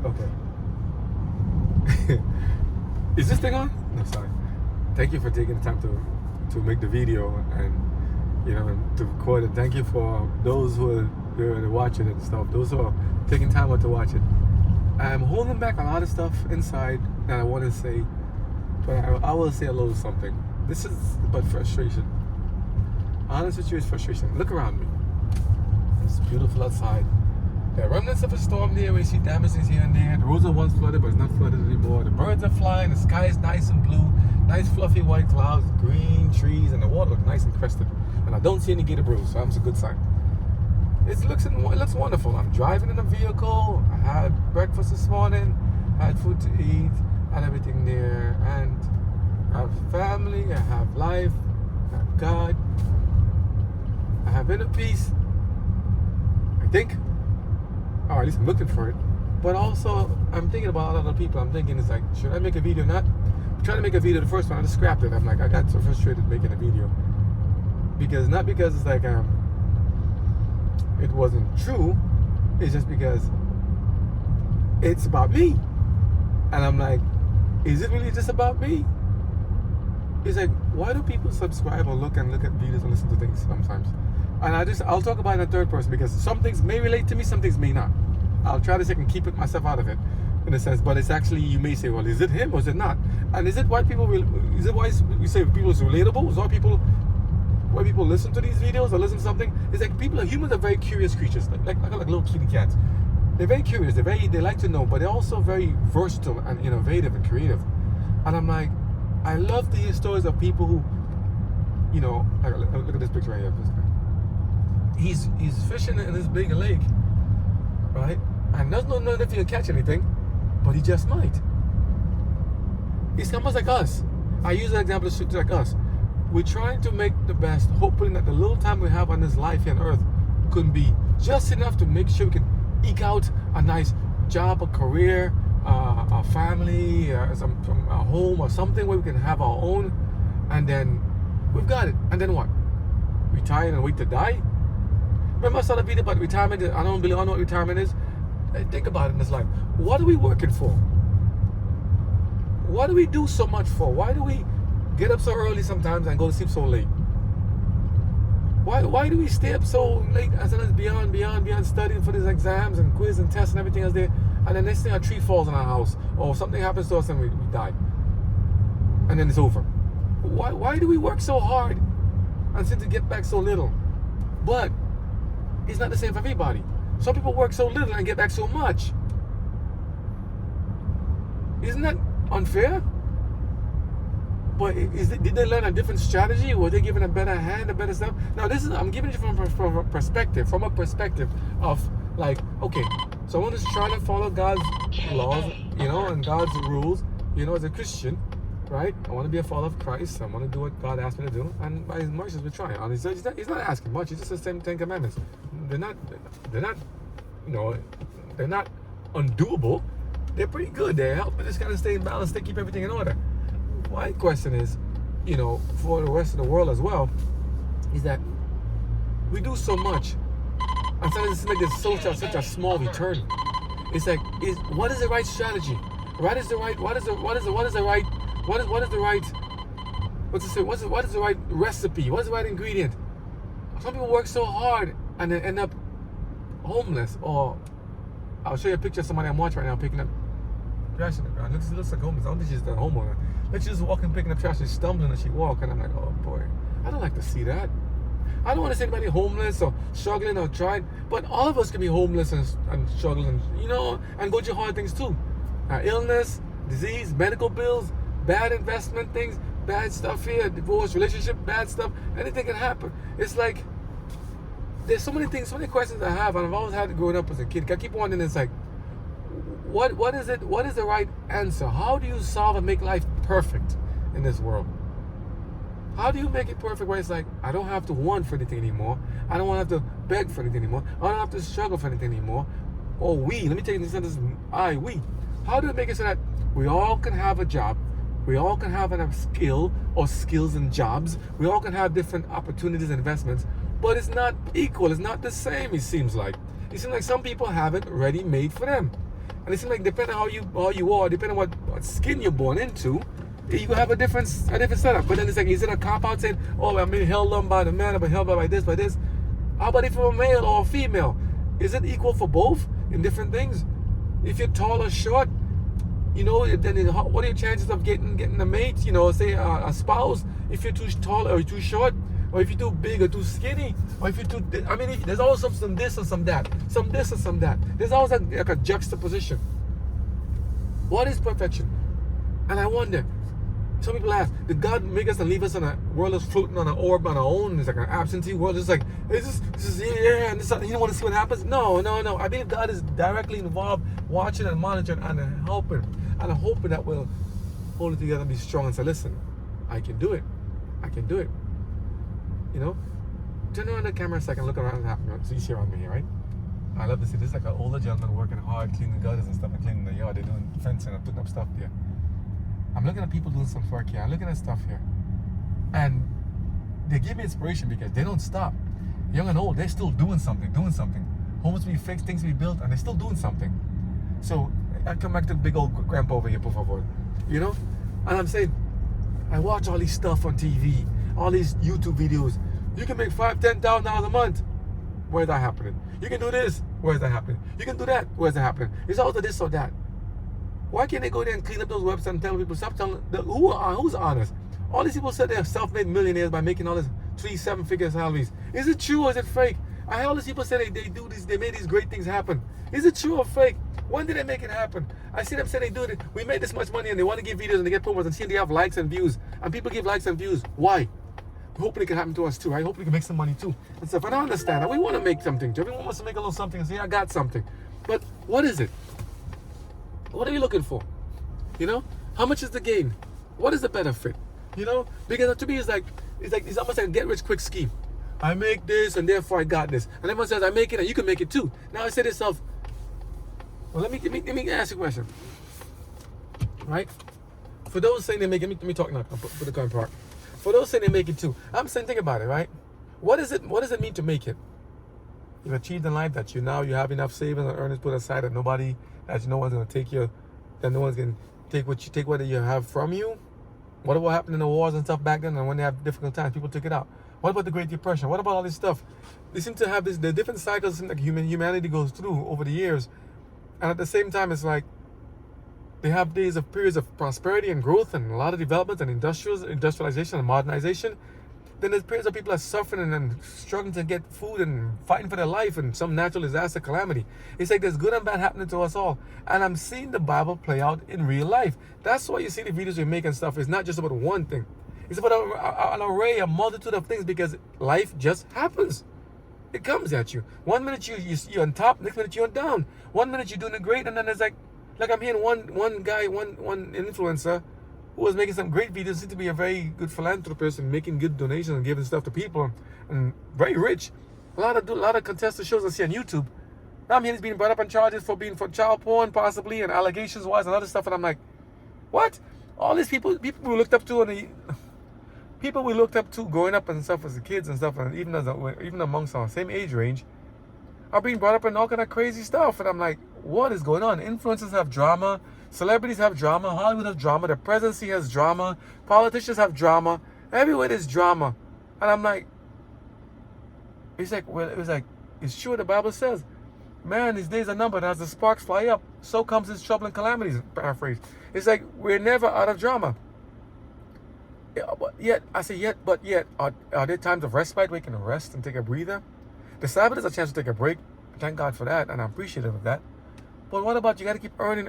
Okay. Is this thing on? No, sorry. Thank you for taking the time to make the video and to record it. Thank you for those who are watching it and stuff. Those who are taking time out to watch it. I'm holding back a lot of stuff inside that I want to say, but I will say a little something. This is about frustration. Honest with you, it's frustration. Look around me. It's beautiful outside. There are remnants of a storm there. We see damages here and there. The roads are once flooded, but it's not flooded anymore. The birds are flying. The sky is nice and blue. Nice fluffy white clouds, green trees, and the water looks nice and crested. And I don't see any gator bruise, so that's a good sign. It looks wonderful. I'm driving in a vehicle. I had breakfast this morning. I had food to eat and everything there. And I have family. I have life. I have God. I have inner peace. I think. Or at least I'm looking for it. But also, I'm thinking about other people. I'm thinking, it's like, should I make a video or not? I'm trying to make a video. The first one, I just scrapped it. I'm like, I got so frustrated making a video. Not because it's like, it wasn't true. It's just because it's about me. And I'm like, is it really just about me? It's like, why do people subscribe or look at videos and listen to things sometimes? And I'll talk about it in a third person because some things may relate to me, some things may not. I'll try to see if I can keep it myself out of it, in a sense. But it's actually, you may say, well, is it him or is it not? And is it why we say people is relatable? Is why people listen to these videos or listen to something? It's like humans are very curious creatures, like little kitty cats. They're very curious. They like to know, but they're also very versatile and innovative and creative. And I'm like, I love to hear stories of people who, look at this picture right here. He's fishing in this big lake, right? And doesn't know if he'll catch anything, but he just might. It's almost like us. I use an example to like us. We're trying to make the best, hoping that the little time we have on this life here on earth could be just enough to make sure we can eke out a nice job, a career, a family, a home or something where we can have our own, and then we've got it. And then what? Retire and wait to die? Remember I saw the video about retirement? I don't know what retirement is. Think about it in this life. What are we working for? What do we do so much for? Why do we get up so early sometimes and go to sleep so late? Why do we stay up so late and sometimes beyond studying for these exams and quiz and tests and everything else there? And the next thing a tree falls in our house or something happens to us and we die. And then it's over. Why do we work so hard and seem to get back so little? But it's not the same for everybody. Some people work so little and get back so much. Isn't that unfair? But did they learn a different strategy? Were they given a better hand, a better stuff? Now I'm giving it from a perspective of like, okay, so I want to try to follow God's laws, and God's rules, as a Christian, right? I want to be a follower of Christ. I want to do what God asked me to do, and as much as we're trying. And he's not asking much. It's just the same Ten Commandments. They're not undoable. They're pretty good. They help me just kind of stay in balance. They keep everything in order. My question is, for the rest of the world as well, is that we do so much, and sometimes it's like there's such a small return. It's like, what is the right strategy? What is the right recipe? What's the right ingredient? Some people work so hard and then end up homeless. Or I'll show you a picture of somebody I'm watching right now picking up trash in the ground. It looks like homeless. I don't think she's the homeowner. But she's just walking, picking up trash. She's stumbling as she walks, and I'm like, oh boy, I don't like to see that. I don't want to see anybody homeless or struggling or trying, but all of us can be homeless and struggling, and go through hard things too. Illness, disease, medical bills, bad investment things, bad stuff here, divorce, relationship, bad stuff. Anything can happen. It's like there's so many things, so many questions I have, and I've always had it growing up as a kid. I keep wondering, it's like, what is it? What is the right answer? How do you solve and make life perfect in this world? How do you make it perfect where it's like, I don't have to want for anything anymore. I don't want to have to beg for anything anymore. I don't have to struggle for anything anymore. Or let me take this sentence, we. How do we make it so that we all can have a job? We all can have a skill or skills and jobs. We all can have different opportunities and investments. But it's not equal. It's not the same, it seems like. It seems like some people have it ready made for them. And it seems like depending on how you are, depending on what skin you're born into, you have a different setup. But then it's like, is it a cop out saying, oh, I'm being held on by the man, I've been held by this? How about if you're a male or a female? Is it equal for both in different things? If you're tall or short, then what are your chances of getting a mate? Say a spouse. If you're too tall or too short, or if you're too big or too skinny, or if you're too, there's always some this or some that, some this or some that. There's always like a juxtaposition. What is perfection? And I wonder, some people ask, did God make us and leave us in a world that's floating on an orb on our own? It's like an absentee world. It's like, this is yeah, and you don't want to see what happens? No. I believe God is directly involved, watching and monitoring and helping. And I'm hoping that we'll hold it together and be strong and say, listen, I can do it. Turn around the camera a second, look around and happen. So you see around me here, right? I love to see this, like an older gentleman working hard, cleaning gutters and stuff, and cleaning the yard. They're doing fencing and putting up stuff there. I'm looking at people doing some work here. I'm looking at stuff here. And they give me inspiration because they don't stop. Young and old, they're still doing something. Homes be fixed, things be built, and they're still doing something. So I come back to the big old grandpa over here, por favor. And I'm saying, I watch all these stuff on TV, all these YouTube videos. You can make $5,000, $10,000 a month. Where's that happening? You can do this. Where's that happening? You can do that. Where's that happening? It's also this or that. Why can't they go there and clean up those websites and tell people, stop telling who's honest? All these people said they're self-made millionaires by making all this 3-7-figure salaries. Is it true or is it fake? I heard all these people say they do this, they made these great things happen. Is it true or fake? When did they make it happen? I see them say they do it. We made this much money and they want to give videos and they get promos and see they have likes and views. And people give likes and views. Why? Hopefully it can happen to us too, right? Hopefully we can make some money too. And stuff. I don't understand that. We want to make something too. Everyone wants to make a little something and say, I got something. But what is it? What are you looking for? How much is the gain? What is the benefit? Because to me it's almost like a get rich quick scheme. I make this and therefore I got this. And everyone says I make it and you can make it too. Now I say to myself, well, let me ask you a question. Right? For those saying they make it, let me talk now. I'll put the current part. For those saying they make it too, I'm saying think about it, right? What does it mean to make it? You've achieved in life that you have enough savings and earnings put aside that no one's gonna take you, that no one's gonna take what you have from you. What happened in the wars and stuff back then, and when they have difficult times, people took it out. What about the Great Depression? What about all this stuff? They seem to have the different cycles that humanity goes through over the years, and at the same time, it's like they have periods of prosperity and growth and a lot of development and industrialization and modernization. Then there's periods of people are suffering and struggling to get food and fighting for their life and some natural disaster calamity. It's like there's good and bad happening to us all. And I'm seeing the Bible play out in real life. That's why you see the videos we make and stuff. It's not just about one thing. It's about an array, a multitude of things because life just happens. It comes at you. 1 minute you're on top, next minute you're down. 1 minute you're doing it great, and then it's like I'm hearing one influencer who was making some great videos, seemed to be a very good philanthropist and making good donations and giving stuff to people and very rich. A lot of contested shows I see on YouTube. Now I'm hearing he's being brought up on charges for child porn possibly and allegations wise and other stuff, and I'm like, what? All these people we looked up to people we looked up to growing up and stuff as kids and stuff, and even amongst our same age range, are being brought up in all kind of crazy stuff, and I'm like, what is going on? Influencers have drama, celebrities have drama, Hollywood has drama, the presidency has drama, politicians have drama, everywhere there's drama, and I'm like, it's true. The Bible says, man, his days are numbered, and as the sparks fly up, so comes his trouble and calamities. Paraphrase. It's like we're never out of drama. But yet, are there times of respite where you can rest and take a breather? The Sabbath is a chance to take a break. Thank God for that, and I'm appreciative of that. But what about you got to keep earning?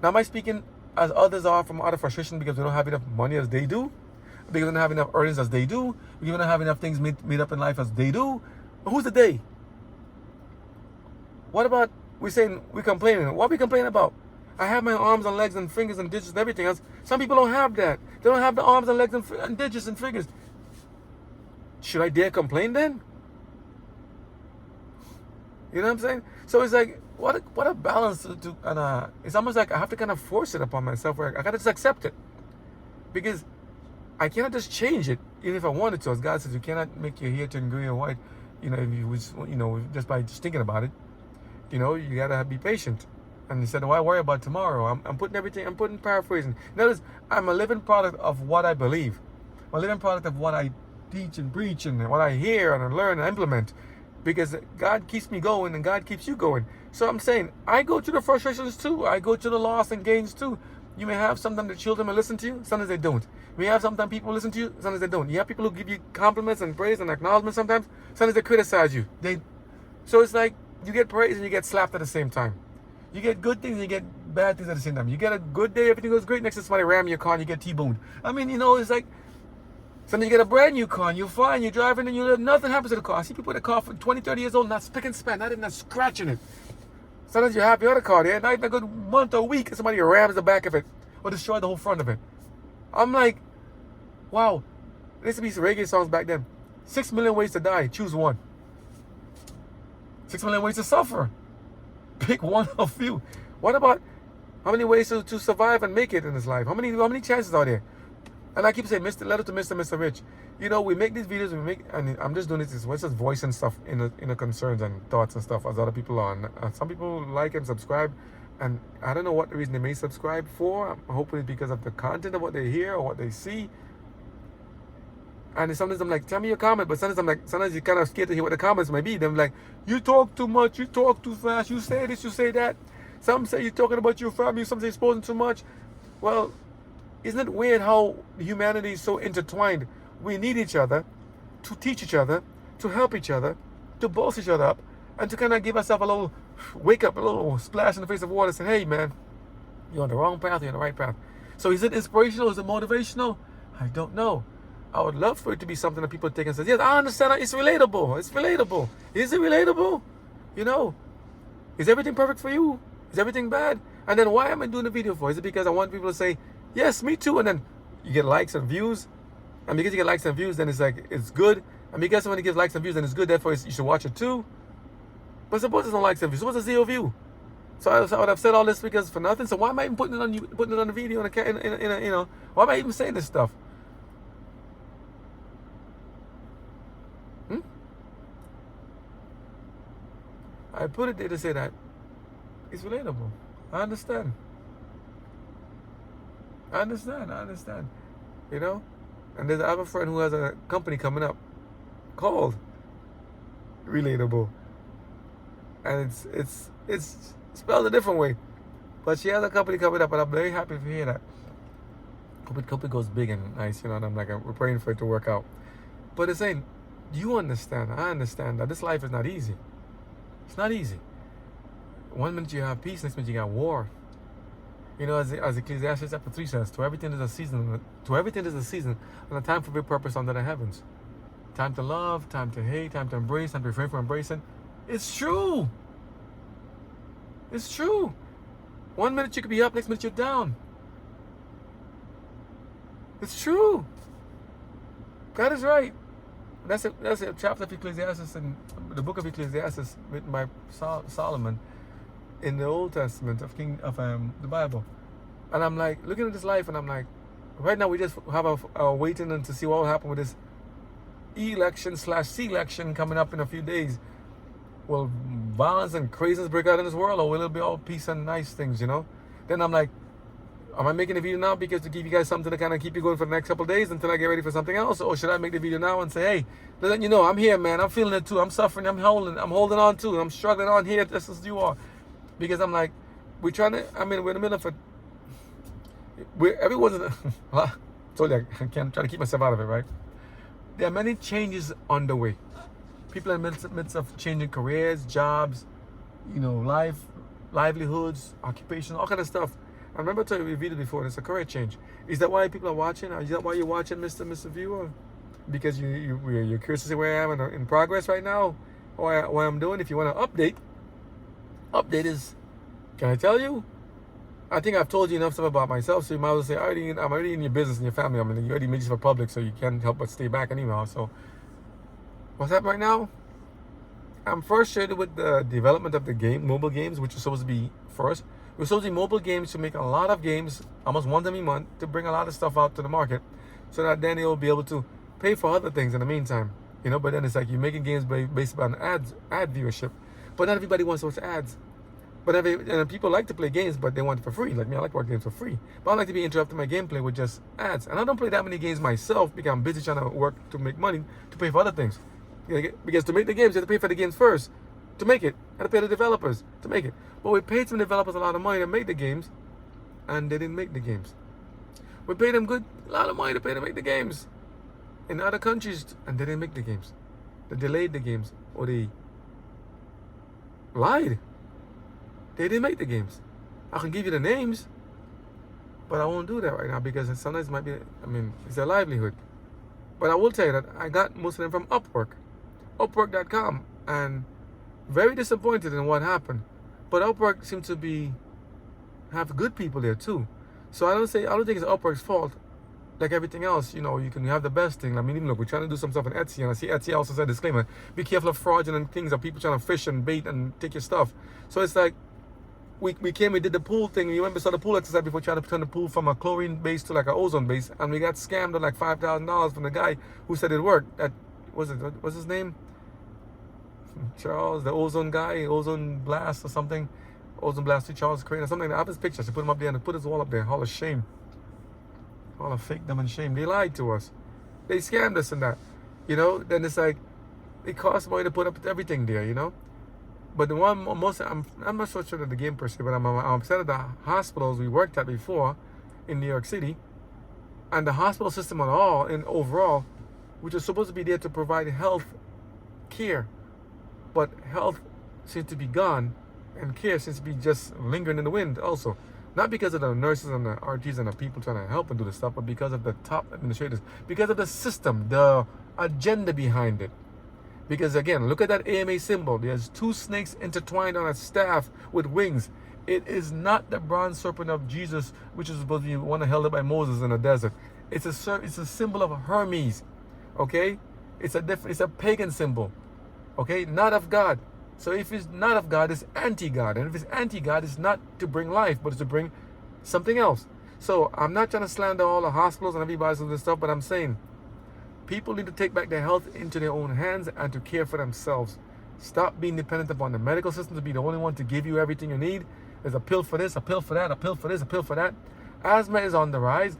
Now, am I speaking as others are from out of frustration because we don't have enough money as they do? Because we don't have enough earnings as they do? We don't have enough things made up in life as they do? But who's the they? What about we're complaining? What are we complaining about? I have my arms and legs and fingers and digits and everything else. Some people don't have that. They don't have the arms and legs and digits and fingers. Should I dare complain then? You know what I'm saying? So it's like, what a balance and it's almost like I have to kind of force it upon myself where I gotta just accept it. Because I cannot just change it, even if I wanted to. As God says, you cannot make your hair turn gray or white, if you just by just thinking about it. You gotta be patient. And he said, why worry about tomorrow? I'm putting everything, I'm putting paraphrasing. In other words, I'm a living product of what I believe. I'm a living product of what I teach and preach and what I hear and I learn and implement. Because God keeps me going and God keeps you going. So I'm saying, I go through the frustrations too. I go through the loss and gains too. You may have sometimes the children will listen to you, sometimes they don't. You may have sometimes people listen to you, sometimes they don't. You have people who give you compliments and praise and acknowledgement sometimes they criticize you. So it's like you get praise and you get slapped at the same time. You get good things and you get bad things at the same time. You get a good day, everything goes great. Next to somebody ram your car and you get T-boned. I mean, it's like sometimes you get a brand new car and you're fine, you're driving and nothing happens to the car. I see people with a car for 20, 30 years old, not spick and span, not even not scratching it. Sometimes you have your other car there, not even a good month or week, and somebody rams the back of it or destroy the whole front of it. I'm like, wow, there used to be some reggae songs back then. 6 million ways to die, choose one. 6 million ways to suffer. Pick one of few. What about how many ways to survive and make it in this life? How many chances are there? And I keep saying, letter to Mr. Rich. We make these videos, and I'm just doing this. It's just voicing stuff in the concerns and thoughts and stuff as other people are. And some people like and subscribe, and I don't know what the reason they may subscribe for. I'm hoping it's because of the content of what they hear or what they see. And sometimes I'm like, tell me your comment, but sometimes you're kind of scared to hear what the comments might be. They're like, you talk too much, you talk too fast, you say this, you say that. Some say you're talking about your family, some say you're exposing too much. Well, isn't it weird how humanity is so intertwined? We need each other to teach each other, to help each other, to bolster each other up, and to kind of give ourselves a little wake up, a little splash in the face of water and say, hey man, you're on the wrong path, you're on the right path. So is it inspirational? Is it motivational? I don't know. I would love for it to be something that people take and say, yes, I understand, it's relatable. It's relatable. Is it relatable? Is everything perfect for you? Is everything bad? And then why am I doing the video for? Is it because I want people to say, yes, me too, and then you get likes and views? And because you get likes and views, then it's like, it's good. And because somebody gives likes and views, then it's good, therefore you should watch it too. But suppose there's no likes and views, suppose there's zero view. So I would have said all this because for nothing. So why am I even putting it on the video why am I even saying this stuff? I put it there to say that it's relatable. I understand. And there's I have a friend who has a company coming up called Relatable. And it's spelled a different way. But she has a company coming up and I'm very happy to hear that. Company goes big and nice, and I'm like, we're praying for it to work out. But it's saying, you understand, I understand that this life is not easy. It's not easy. One minute you have peace, next minute you got war. As Ecclesiastes chapter 3 says, to everything is a season, and a time for big purpose under the heavens. Time to love, time to hate, time to embrace, time to refrain from embracing. It's true. It's true. One minute you could be up, next minute you're down. It's true. God is right. That's a chapter of Ecclesiastes in the book of Ecclesiastes written by Solomon in the Old Testament of the Bible. And I'm like looking at this life, and I'm like, right now we just have a waiting and to see what will happen with this election/C-election coming up in a few days. Will violence and craziness break out in this world, or will it be all peace and nice things? Then I'm like, am I making a video now because to give you guys something to kind of keep you going for the next couple of days until I get ready for something else? Or should I make the video now and say, hey, let you know, I'm here, man. I'm feeling it too. I'm suffering. I'm holding on too. I'm struggling on here just as you are. Because I'm like, we're in the middle of everyone's I told you I can't try to keep myself out of it, right? There are many changes on the way. People are in the midst of changing careers, jobs, livelihoods, occupation, all kind of stuff. I remember telling you a video before, it's a career change. Is that why people are watching? Is that why you're watching, Mr. Viewer? Because you're curious to see where I am in progress right now, or what I'm doing. If you want to update is, can I tell you? I think I've told you enough stuff about myself, so you might as well say, I'm already in your business and your family. You already made yourself public, so you can't help but stay back anyhow. So, what's happening right now? I'm frustrated with the development of the mobile games, which is supposed to be first. We're supposed to be mobile games to make a lot of games, almost one every month, to bring a lot of stuff out to the market, so that then they'll be able to pay for other things in the meantime. But then it's like you're making games based on ad viewership, but not everybody wants to watch ads. But people like to play games, but they want it for free. Like me, I like to play games for free. But I like to be interrupting my gameplay with just ads. And I don't play that many games myself because I'm busy trying to work to make money to pay for other things. Because to make the games, you have to pay for the games first to make it. And to pay the developers to make it. But we paid some developers a lot of money to make the games, and they didn't make the games. We paid them a lot of money to pay to make the games in other countries, and they didn't make the games. They delayed the games, or they lied. They didn't make the games. I can give you the names, but I won't do that right now because sometimes it might be, it's their livelihood. But I will tell you that I got most of them from Upwork, Upwork.com, and very disappointed in what happened. But Upwork seems to have good people there too. So I don't think it's Upwork's fault. Like everything else, you can have the best thing. Even look, we're trying to do some stuff on Etsy, and I see Etsy also said disclaimer: be careful of fraudulent things or people trying to fish and bait and take your stuff. So it's like we did the pool thing. You remember, saw the pool exercise before trying to turn the pool from a chlorine base to like an ozone base, and we got scammed on like $5,000 from the guy who said it worked. What's his name? Charles, the ozone guy, ozone blast or something, ozone blast 2 Charles Crane or something. I have his pictures. I put him up there and put his wall up there. Hall of shame. All of fake them and shame. They lied to us. They scammed us and that. Then it's like it costs money to put up everything there, But the one most I'm not so sure that the game per se, but I'm upset at the hospitals we worked at before in New York City, and the hospital system overall, which is supposed to be there to provide health care, but health seems to be gone, and care seems to be just lingering in the wind also. Not because of the nurses and the RTs and the people trying to help and do the stuff, but because of the top administrators, because of the system, the agenda behind it. Because again, look at that AMA symbol. There's 2 snakes intertwined on a staff with wings. It is not the bronze serpent of Jesus, which is supposed to be one held up by Moses in the desert. It's a symbol of Hermes. Okay, it's a pagan symbol. Okay, not of God. So if it's not of God, it's anti-God. And if it's anti-God, it's not to bring life, but it's to bring something else. So I'm not trying to slander all the hospitals and everybody doing this stuff, but I'm saying people need to take back their health into their own hands and to care for themselves. Stop being dependent upon the medical system to be the only one to give you everything you need. There's a pill for this, a pill for that, a pill for this, a pill for that. Asthma is on the rise.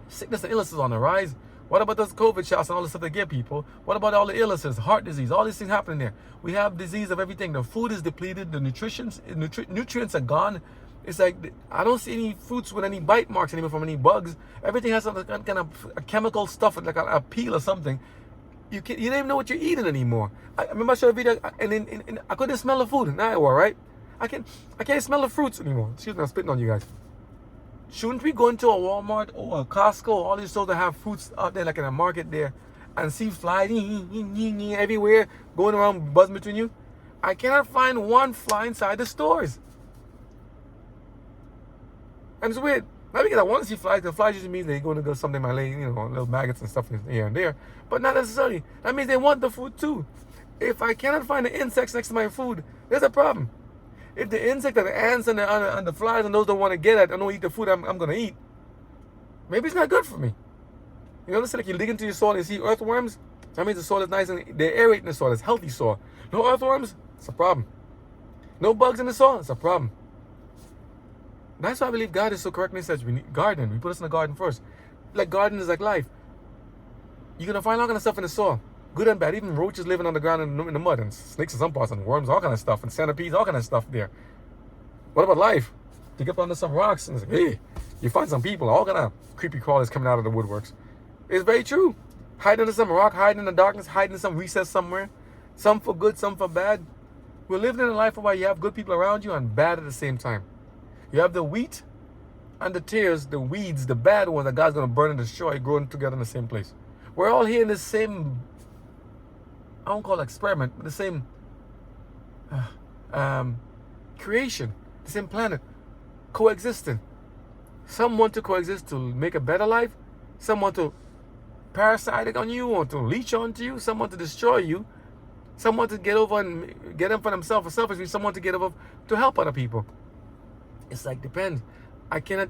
Sickness and illness is on the rise. What about those COVID shots and all the stuff they give people? What about all the illnesses, heart disease, all these things happening there? We have disease of everything. The food is depleted. The nutrients are gone. It's like I don't see any fruits with any bite marks anymore from any bugs. Everything has some kind of a chemical stuff, like a peel or something. You don't even know what you're eating anymore. I remember I showed a video, and I couldn't smell the food in Iowa, right? I can't smell the fruits anymore. Excuse me, I'm spitting on you guys. Shouldn't we go into a Walmart or a Costco, all these stores that have fruits out there, like in a market there, and see flies everywhere going around buzzing between you? I cannot find one fly inside the stores. And it's weird. Not because I want to see flies, because flies usually means they're going to go something my leg, little maggots and stuff here and there. But not necessarily. That means they want the food too. If I cannot find the insects next to my food, there's a problem. If the insect are the ants and the flies and those don't want to get at, I don't eat the food I'm going to eat, maybe it's not good for me. It's like you dig into your soil and you see earthworms. That means the soil is nice and they're aerating the soil. It's healthy soil. No earthworms, it's a problem. No bugs in the soil, it's a problem. That's why I believe God is so correct when he says we need garden. We put us in the garden first. Like garden is like life. You're going to find all kind of stuff in the soil. Good and bad. Even roaches living on the ground in the mud, and snakes in some parts, and worms, all kind of stuff, and centipedes, all kind of stuff there. What about life? You get under some rocks, and it's like, hey, you find some people, all kind of creepy crawlers coming out of the woodworks. It's very true. Hiding under some rock, hiding in the darkness, hiding in some recess somewhere. Some for good, some for bad. We're living in a life where you have good people around you and bad at the same time. You have the wheat and the tares, the weeds, the bad ones that God's going to burn and destroy, growing together in the same place. We're all here in the same, I won't call it experiment, but the same creation, the same planet, coexisting. Some want to coexist to make a better life. Some want to parasite on you or to leech onto you. Some want to destroy you. Some want to get over and get them for themselves or selfishly. Some want to get over to help other people. It's like, depends. I cannot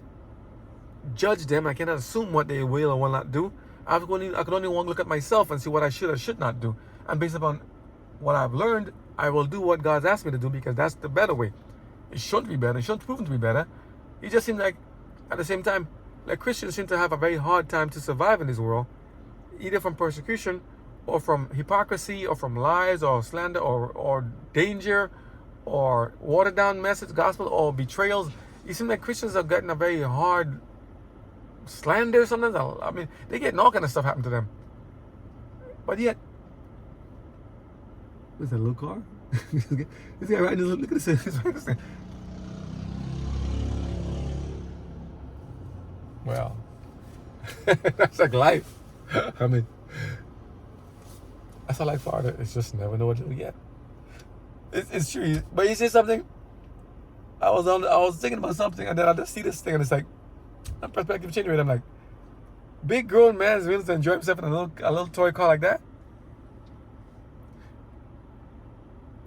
judge them. I cannot assume what they will or will not do. I can only want to look at myself and see what I should or should not do. And based upon what I've learned, I will do what God's asked me to do because that's the better way. It shouldn't be better. It shouldn't prove to be better. It just seems like, at the same time, like Christians seem to have a very hard time to survive in this world, either from persecution or from hypocrisy or from lies or slander or danger or watered down message, gospel, or betrayals. It seems like Christians are getting a very hard slander sometimes. I mean, they're getting all kind of stuff happen to them. But yet, what's that little car? This guy riding look at this. Well, that's like life. I mean, that's a life part. It's just never know what to do yet. It's true. But you see something? I was thinking about something, and then I just see this thing, and it's like, my perspective changed. I'm like, big grown man is willing to enjoy himself in a little toy car like that.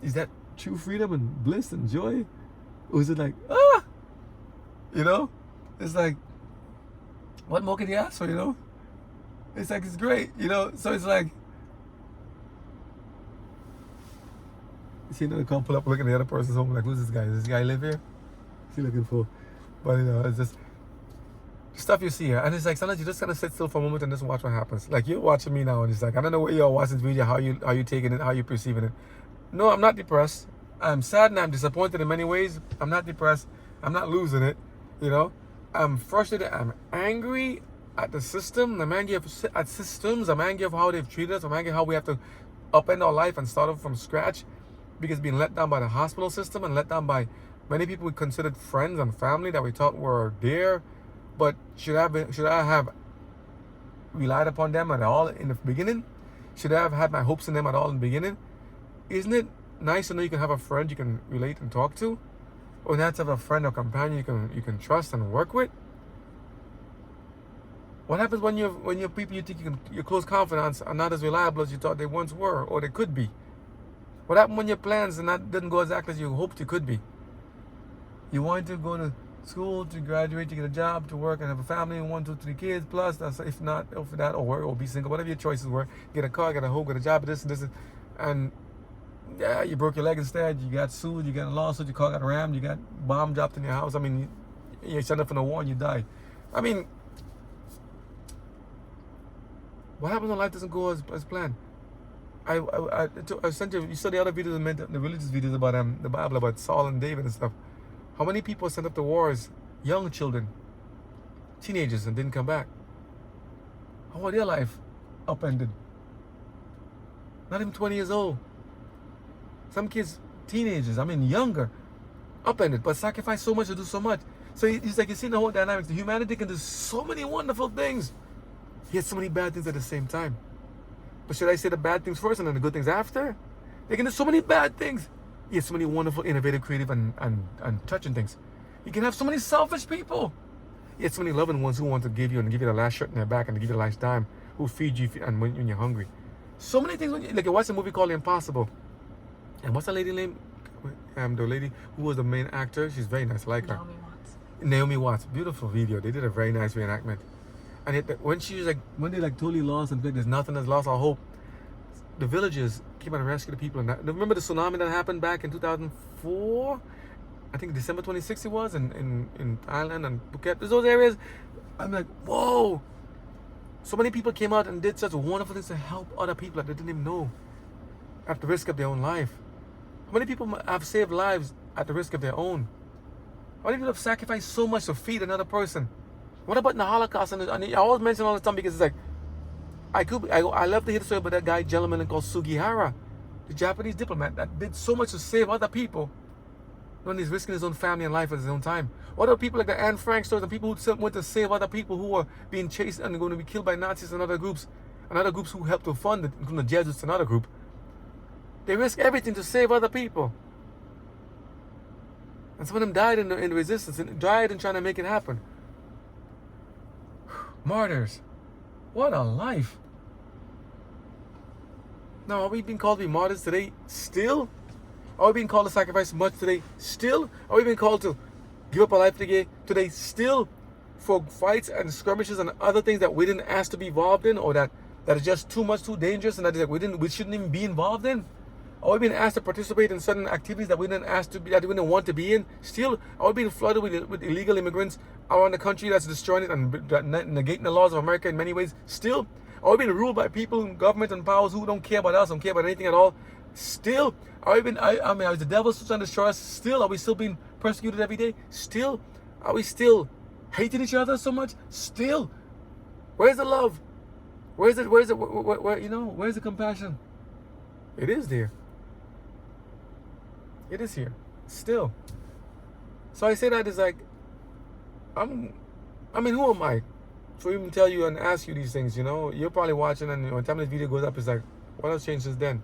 Is that true freedom and bliss and joy, or is it like you know? It's like, what more can you ask for? You know? It's like it's great. You know? So it's like, you see another couple up looking at the other person's home, like, who's this guy? Does this guy live here? What's he looking for? But you know, it's just stuff you see here, and it's like sometimes you just gotta sit still for a moment and just watch what happens. Like you're watching me now, and it's like, I don't know what you're watching this video, how you taking it, how you perceiving it. No, I'm not depressed. I'm sad and I'm disappointed in many ways. I'm not depressed. I'm not losing it. You know, I'm frustrated. I'm angry at the system. I'm angry at systems. I'm angry of how they've treated us. I'm angry how we have to upend our life and start over from scratch because being let down by the hospital system and let down by many people we considered friends and family that we thought were there. But should I have relied upon them at all in the beginning? Should I have had my hopes in them at all in the beginning? Isn't it nice to know you can have a friend you can relate and talk to, or not to have a friend or companion you can trust and work with? What happens when your people you think your close confidants are not as reliable as you thought they once were or they could be? What happened when your plans didn't go exactly as you hoped you could be? You wanted to go to school, to graduate, to get a job, to work, and have a family, and 1, 2, 3 kids plus. That's if not for that, or be single, whatever your choices were. Get a car, get a home, get a job, this, and yeah, you broke your leg instead. You got sued. You got a lawsuit. Your car got rammed. You got bomb dropped in your house. I mean, you signed up for the war and you died. I mean, what happens when life doesn't go as planned? I sent you. You saw the other videos, the religious videos about the Bible, about Saul and David and stuff. How many people sent up to wars, young children, teenagers, and didn't come back? How was their life upended? Not even 20 years old. Some kids, teenagers, I mean younger, upended, but sacrifice so much to do so much. So it's like you see the whole dynamics. The humanity can do so many wonderful things, yet so many bad things at the same time. But should I say the bad things first and then the good things after? They can do so many bad things, yet so many wonderful, innovative, creative, and touching things. You can have so many selfish people, yet so many loving ones who want to give you the last shirt in their back and to give you the last dime, who feed you and when you're hungry. So many things. Like you watch a movie called The Impossible. And what's that lady name? The lady who was the main actor. She's very nice. I like her. Naomi Watts. Beautiful video. They did a very nice reenactment. And when they totally lost and there's nothing that's lost all hope, the villagers came out and rescued the people. And remember the tsunami that happened back in 2004? I think December 26th it was in Thailand and Phuket. There's those areas. I'm like, whoa. So many people came out and did such wonderful things to help other people that they didn't even know at the risk of their own life. How many people have saved lives at the risk of their own? How many people have sacrificed so much to feed another person? What about in the Holocaust? And I always mention all the time because it's like, I love to hear the story about that gentleman called Sugihara, the Japanese diplomat that did so much to save other people when he's risking his own family and life at his own time. What about people like the Anne Frank stories and people who went to save other people who were being chased and going to be killed by Nazis and other groups who helped to fund it, including the Jesuits, another group. They risk everything to save other people. And some of them died in the resistance and died in trying to make it happen. Martyrs. What a life. Now, are we being called to be martyrs today still? Are we being called to sacrifice much today still? Are we being called to give up our life today still for fights and skirmishes and other things that we didn't ask to be involved in, or that is just too much, too dangerous, and that we shouldn't even be involved in? Are we being asked to participate in certain activities that we didn't ask to be, that we didn't want to be in? Still, are we being flooded with illegal immigrants around the country that's destroying it and negating the laws of America in many ways? Still, are we being ruled by people, government, and powers who don't care about us, don't care about anything at all? Still, are we being, I mean, is the devil still trying to destroy us? Still, are we still being persecuted every day? Still, are we still hating each other so much? Still, where's the love? Where's it? Where's the compassion? It is there. It is here. Still. So I say that is like, who am I to even tell you and ask you these things, You're probably watching, and when time this video goes up, it's like, what else changed since then?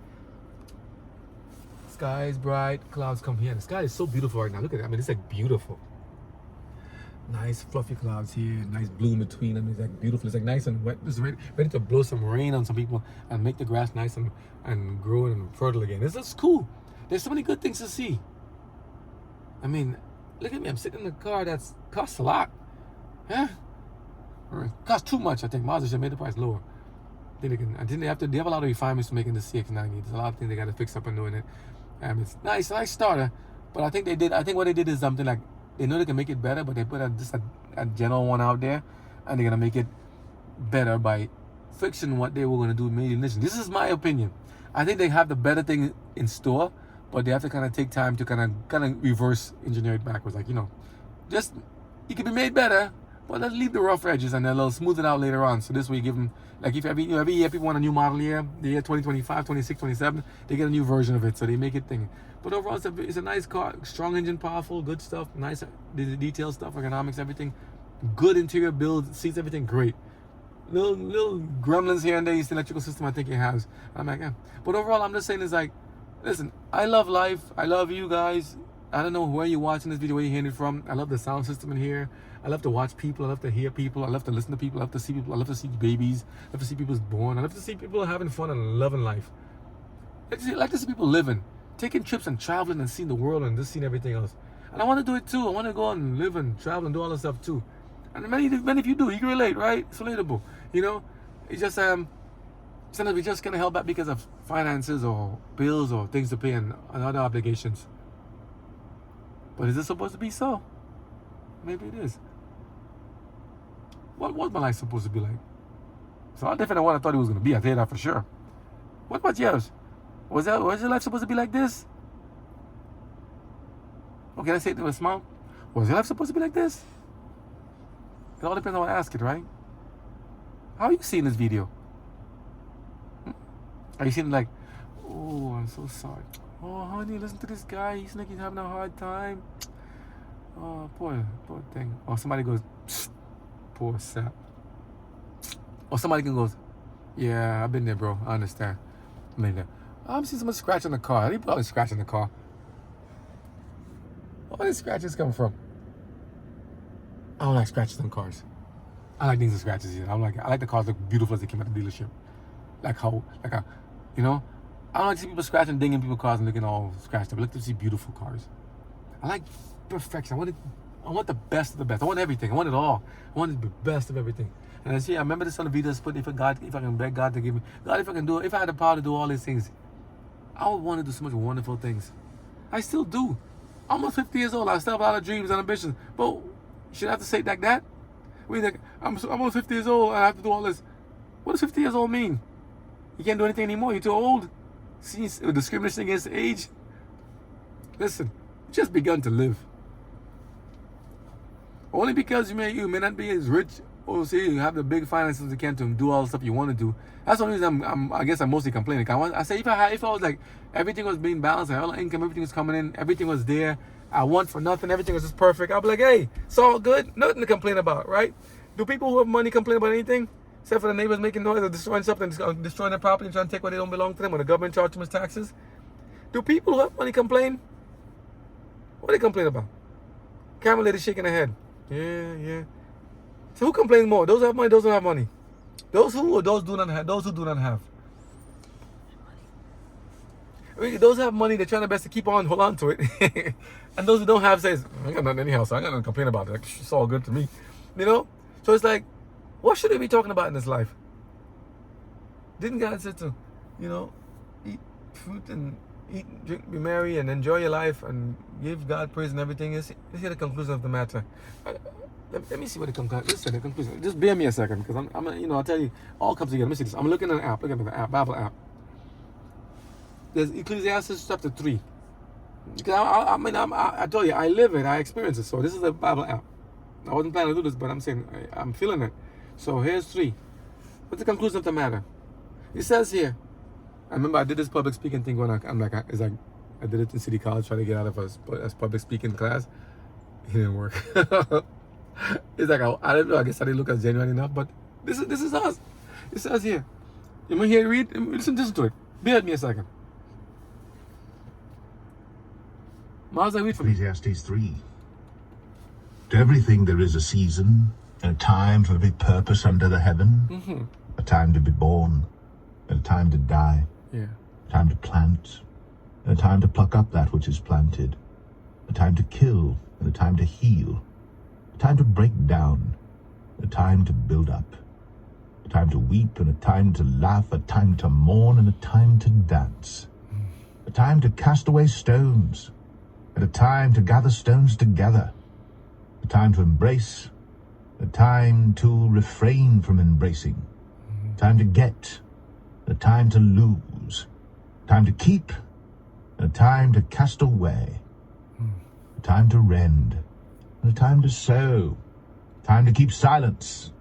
Sky is bright, clouds come here. The sky is so beautiful right now. Look at it. I mean, it's like beautiful. Nice fluffy clouds here, nice blue in between. I mean, it's like beautiful. It's like nice and wet. It's ready to blow some rain on some people and make the grass nice and grow and fertile again. It's just cool. There's so many good things to see. I mean, look at me. I'm sitting in a car that's costs a lot. Huh? Or it costs too much, I think. Mazda should have made the price lower. They have a lot of refinements to making the CX-90. There's a lot of things they got to fix up and doing it. It's nice starter. But I think what they did is something like, they know they can make it better, but they put a general one out there, and they're going to make it better by fixing what they were going to do made initially. This is my opinion. I think they have the better thing in store, but they have to kind of take time to kind of reverse engineer it backwards. Like, just, it can be made better, but let's leave the rough edges and then they'll smooth it out later on. So this way you give them, like if every year people want a new model year, the year 2025, 26, 27, they get a new version of it. So they make it thing. But overall, it's a nice car, strong engine, powerful, good stuff, nice detailed stuff, ergonomics, everything. Good interior build, seats, everything great. Little gremlins here and there, it's the electrical system I think it has. I'm like, yeah. But overall, I'm just saying is like, listen, I love life. I love you guys. I don't know where you're watching this video, where you're hearing it from. I love the sound system in here. I love to watch people. I love to hear people. I love to listen to people. I love to see people. I love to see babies. I love to see people born. I love to see people having fun and loving life. I like to see people living, taking trips and traveling and seeing the world and just seeing everything else. And I want to do it too. I want to go and live and travel and do all this stuff too. And many of you do. You can relate, right? It's relatable. It's just sometimes we just kind of held back because of finances or bills or things to pay and other obligations. But is it supposed to be so? Maybe it is. What was my life supposed to be like? It's a lot different than what I thought it was going to be. I tell you that for sure. What about yours? Was your life supposed to be like this? Okay, let's say it with a smile. Was your life supposed to be like this? It all depends on what I ask it, right? How are you seeing this video? Are you seeing like, oh, I'm so sorry. Oh, honey, listen to this guy. He's like he's having a hard time. Oh, poor thing. Or somebody goes, poor sap. Or somebody goes, yeah, I've been there, bro. I understand. I mean, I'm seeing someone scratching the car. He probably scratching the car. Where these scratches come from? I don't like scratches on cars. I like things with scratches here. I like the cars look beautiful as they came out of the dealership. I don't like to see people scratching, dinging people's cars and looking all scratched up. I like to see beautiful cars. I like perfection. I want the best of the best. I want everything. I want it all. I want the best of everything. And I remember this on the video. If I can beg God to give me, God, if I had the power to do all these things, I would want to do so much wonderful things. I still do. I'm almost 50 years old. I still have a lot of dreams and ambitions. But should I have to say it like that? I'm almost 50 years old and I have to do all this. What does 50 years old mean? You can't do anything anymore. You're too old. See, discrimination against age. Listen, you just begun to live. Only because you may not be as rich or say you have the big finances you can to do all the stuff you want to do. That's the only reason I guess I'm mostly complaining. I say if I was like everything was being balanced, all the income, everything was coming in, everything was there, I want for nothing, everything was just perfect, I'll be like, hey, it's all good, nothing to complain about, right? Do people who have money complain about anything? Except for the neighbors making noise or destroying something, destroying their property and trying to take what they don't belong to them, or the government charge too much taxes? Do people who have money complain? What do they complain about? Camera lady shaking her head. Yeah. So who complains more? Those who have money, those who have money? Those who do not have? Those who do not have. Those who have money, they're trying their best to hold on to it. And those who don't have says, I got nothing anyhow, so I got nothing to complain about. It's all good to me. So it's like, what should we be talking about in this life? Didn't God say to, eat fruit and eat, drink, be merry, and enjoy your life, and give God praise and everything. Let's hear the conclusion of the matter. Let me see what the conclusion. Just bear me a second, because I'm I'll tell you, all comes together. Let me see this. I'm looking at an app. Look at the app, Bible app. There's Ecclesiastes chapter 3. Because I told you, I live it, I experience it. So this is the Bible app. I wasn't planning to do this, but I'm saying I'm feeling it. So here's 3. What's the conclusion of the matter? It says here. I remember I did this public speaking thing when I did it in City College, trying to get out of a public speaking class. It didn't work. It's like I don't know. I guess I didn't look as genuine enough. But this is us. It says here. You want to hear it read? Listen to it. Bear with me a second. Miles, I read from Ecclesiastes 3. To everything there is a season, and a time for every purpose under the heaven. A time to be born, and a time to die. Yeah. A time to plant, and a time to pluck up that which is planted. A time to kill, and a time to heal. A time to break down, and a time to build up. A time to weep, and a time to laugh. A time to mourn, and a time to dance. A time to cast away stones, and a time to gather stones together. A time to embrace, a time to refrain from embracing. A time to get, a time to lose. A time to keep, and a time to cast away. A time to rend, and a time to sow. A time to keep silence,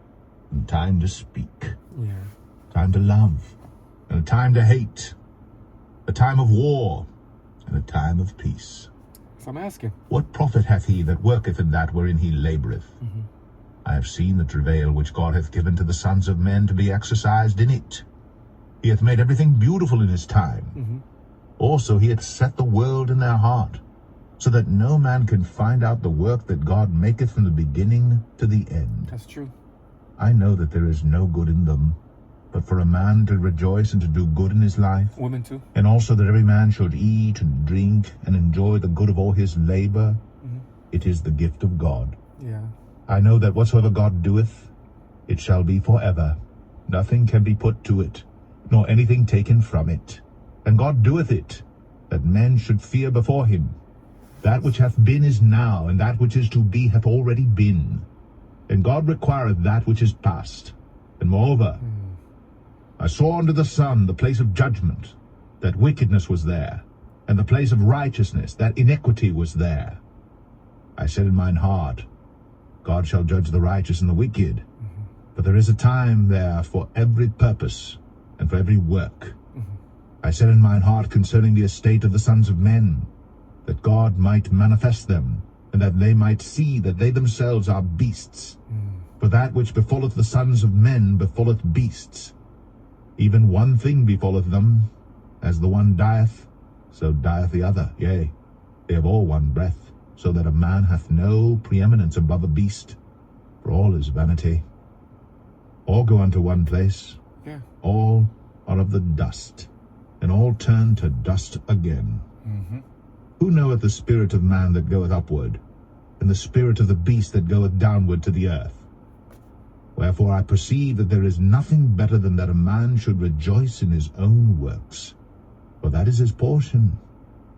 and a time to speak. Yeah. A time to love, and a time to hate. A time of war, and a time of peace. So I'm asking. What profit hath he that worketh in that wherein he laboureth? I have seen the travail which God hath given to the sons of men to be exercised in it. He hath made everything beautiful in his time. Also he hath set the world in their heart, so that no man can find out the work that God maketh from the beginning to the end. That's true. I know that there is no good in them, but for a man to rejoice and to do good in his life, Women too. and also that every man should eat and drink and enjoy the good of all his labor, it is the gift of God. Yeah. I know that whatsoever God doeth, it shall be forever. Nothing can be put to it, nor anything taken from it. And God doeth it, that men should fear before him. That which hath been is now, and that which is to be hath already been. And God requireth that which is past. And moreover, I saw under the sun the place of judgment, that wickedness was there, and the place of righteousness, that iniquity was there. I said in mine heart, God shall judge the righteous and the wicked, but there is a time there for every purpose and for every work. I said in mine heart concerning the estate of the sons of men, that God might manifest them, and that they might see that they themselves are beasts. For that which befalleth the sons of men befalleth beasts. Even one thing befalleth them, as the one dieth, so dieth the other. Yea, they have all one breath, so that a man hath no preeminence above a beast, for all is vanity. All go unto one place, all are of the dust, and all turn to dust again. Who knoweth the spirit of man that goeth upward, and the spirit of the beast that goeth downward to the earth? Wherefore I perceive that there is nothing better than that a man should rejoice in his own works, for that is his portion.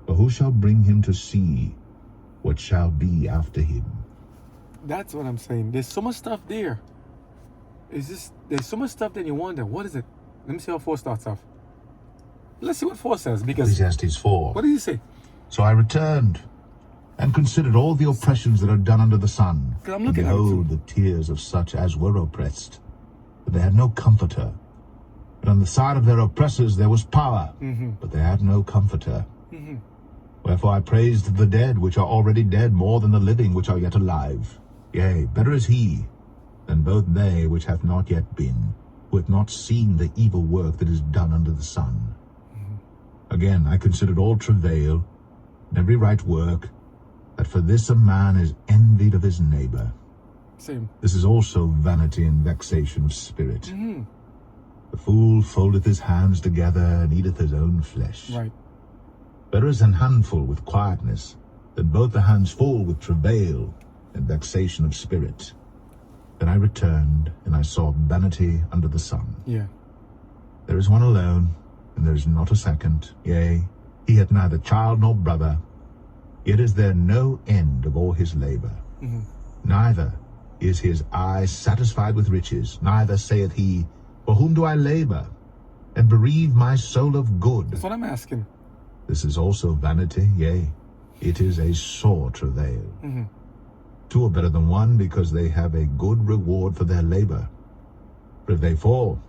For who shall bring him to see what shall be after him? That's what I'm saying. There's so much stuff there. There's so much stuff that you wonder, what is it? Let me see how 4 starts off. Let's see what 4 says, because Ecclesiastes 4. what did he say? So I returned, and considered all the oppressions that are done under the sun. 'Cause I'm And looking at it behold, the tears of such as were oppressed, but they had no comforter. And on the side of their oppressors there was power, but they had no comforter. Wherefore I praised the dead which are already dead more than the living which are yet alive. Yea, better is he than both they which have not yet been, who have not seen the evil work that is done under the sun. Again I considered all travail, and every right work, that for this a man is envied of his neighbor. Same. This is also vanity and vexation of spirit. The fool foldeth his hands together, and eateth his own flesh. Right. Better is an handful with quietness, than both the hands full with travail and vexation of spirit. Then I returned, and I saw vanity under the sun. Yeah. There is one alone, and there is not a second, yea, He hath neither child nor brother, yet is there no end of all his labor. Neither is his eye satisfied with riches, neither saith he, For whom do I labor, and bereave my soul of good? That's what I'm asking. This is also vanity, yea, it is a sore travail. Two are better than one, because they have a good reward for their labor. For if they fall,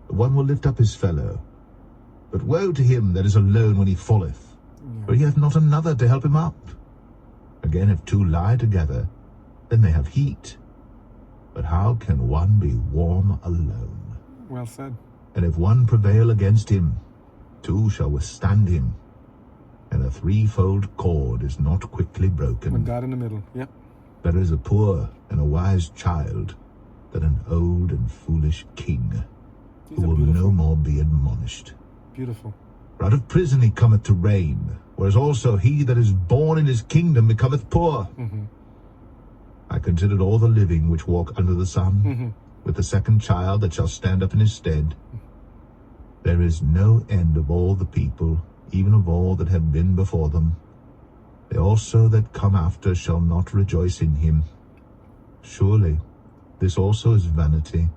the one will lift up his fellow. But woe to him that is alone when he falleth, for he hath not another to help him up. Again, if two lie together, then they have heat. But how can one be warm alone? Well said. And if one prevail against him, two shall withstand him. And a threefold cord is not quickly broken. When God in the middle. Yep. Better is a poor and a wise child than an old and foolish king, who will no more be admonished. Beautiful. For out of prison he cometh to reign, whereas also he that is born in his kingdom becometh poor. I considered all the living which walk under the sun, with the second child that shall stand up in his stead. There is no end of all the people, even of all that have been before them. They also that come after shall not rejoice in him. Surely this also is vanity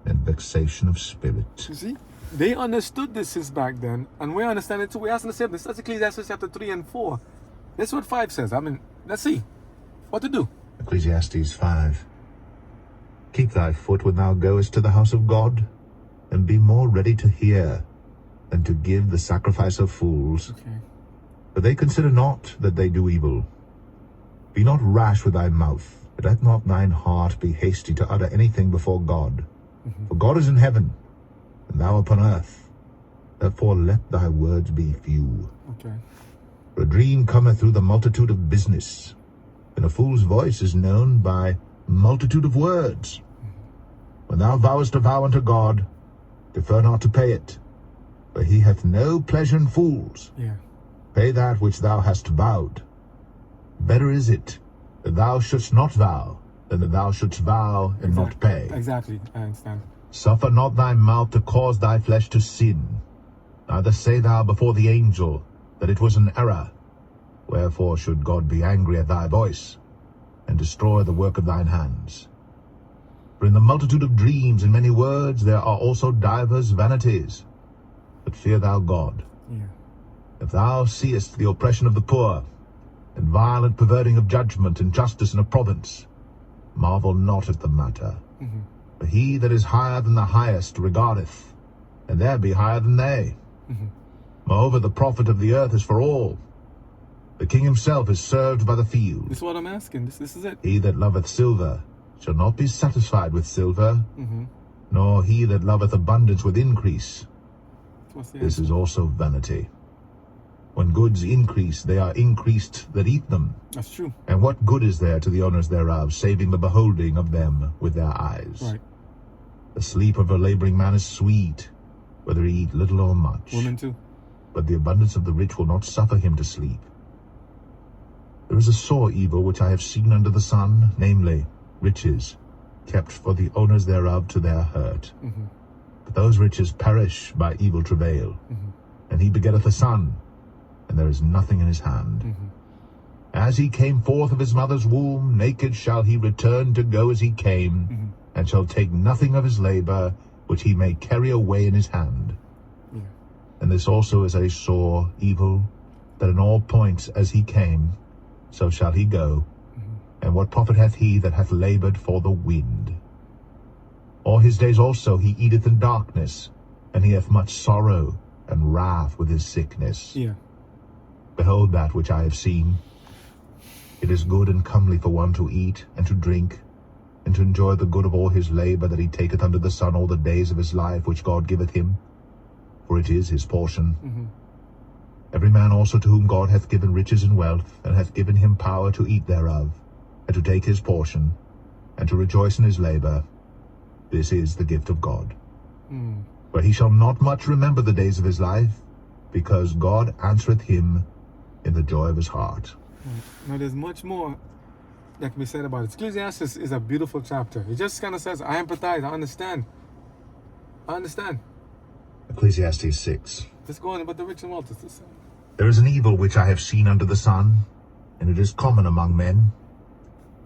and vexation of spirit. You see, they understood this since back then, and we understand it too. We ask the same. This is Ecclesiastes chapter 3 and 4. That's what 5 says. I mean, let's see what to do. Ecclesiastes 5. Keep thy foot when thou goest to the house of God, and be more ready to hear than to give the sacrifice of fools. Okay. For they consider not that they do evil. Be not rash with thy mouth, but let not thine heart be hasty to utter anything before God. For God is in heaven, and thou upon earth. Therefore let thy words be few. Okay. For a dream cometh through the multitude of business, and a fool's voice is known by multitude of words. When thou vowest a vow unto God, defer not to pay it, for he hath no pleasure in fools. Yeah. Pay that which thou hast vowed. Better is it that thou shouldst not vow, than that thou shouldst vow and not pay. Exactly, I understand. Suffer not thy mouth to cause thy flesh to sin. Neither say thou before the angel that it was an error. Wherefore should God be angry at thy voice, and destroy the work of thine hands? For in the multitude of dreams and many words there are also divers vanities. But fear thou God. Yeah. If thou seest the oppression of the poor, and violent perverting of judgment and justice in a province, marvel not at the matter. For he that is higher than the highest regardeth, and there be higher than they. Moreover, the profit of the earth is for all. The king himself is served by the field. This is what I'm asking. This is it. He that loveth silver shall not be satisfied with silver, nor he that loveth abundance with increase. This is also vanity. When goods increase, they are increased that eat them. That's true. And what good is there to the owners thereof, saving the beholding of them with their eyes? Right. The sleep of a laboring man is sweet, whether he eat little or much. Women too. But the abundance of the rich will not suffer him to sleep. There is a sore evil which I have seen under the sun, namely, riches, kept for the owners thereof to their hurt. But those riches perish by evil travail. And he begetteth a son, and there is nothing in his hand. As he came forth of his mother's womb, naked shall he return to go as he came, and shall take nothing of his labor, which he may carry away in his hand. And this also is a sore evil, that in all points as he came, so shall he go. And what profit hath he that hath labored for the wind? All his days also he eateth in darkness, and he hath much sorrow and wrath with his sickness. Yeah. Behold that which I have seen. It is good and comely for one to eat and to drink, and to enjoy the good of all his labor that he taketh under the sun all the days of his life which God giveth him, for it is his portion. Every man also to whom God hath given riches and wealth, and hath given him power to eat thereof, and to take his portion, and to rejoice in his labor, this is the gift of God. For he shall not much remember the days of his life, because God answereth him in the joy of his heart. Now there's much more that can be said about it. Ecclesiastes is a beautiful chapter. It just kind of says, I empathize, I understand. I understand. Ecclesiastes 6. Just go on about the rich and wealthy. There is an evil which I have seen under the sun, and it is common among men.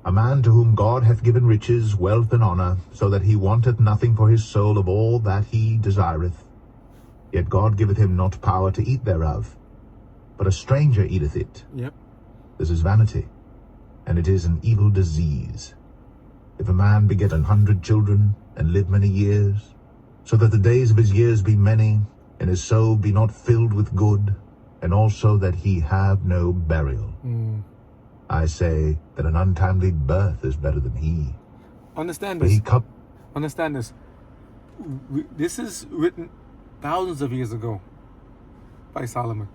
A man to whom God hath given riches, wealth, and honour, so that he wanteth nothing for his soul of all that he desireth. Yet God giveth him not power to eat thereof, but a stranger eateth it. Yep. This is vanity, and it is an evil disease. If a man beget 100 children, and live many years, so that the days of his years be many, and his soul be not filled with good, and also that he have no burial. I say that an untimely birth is better than he. Understand For this. he Understand this. This is written thousands of years ago by Solomon.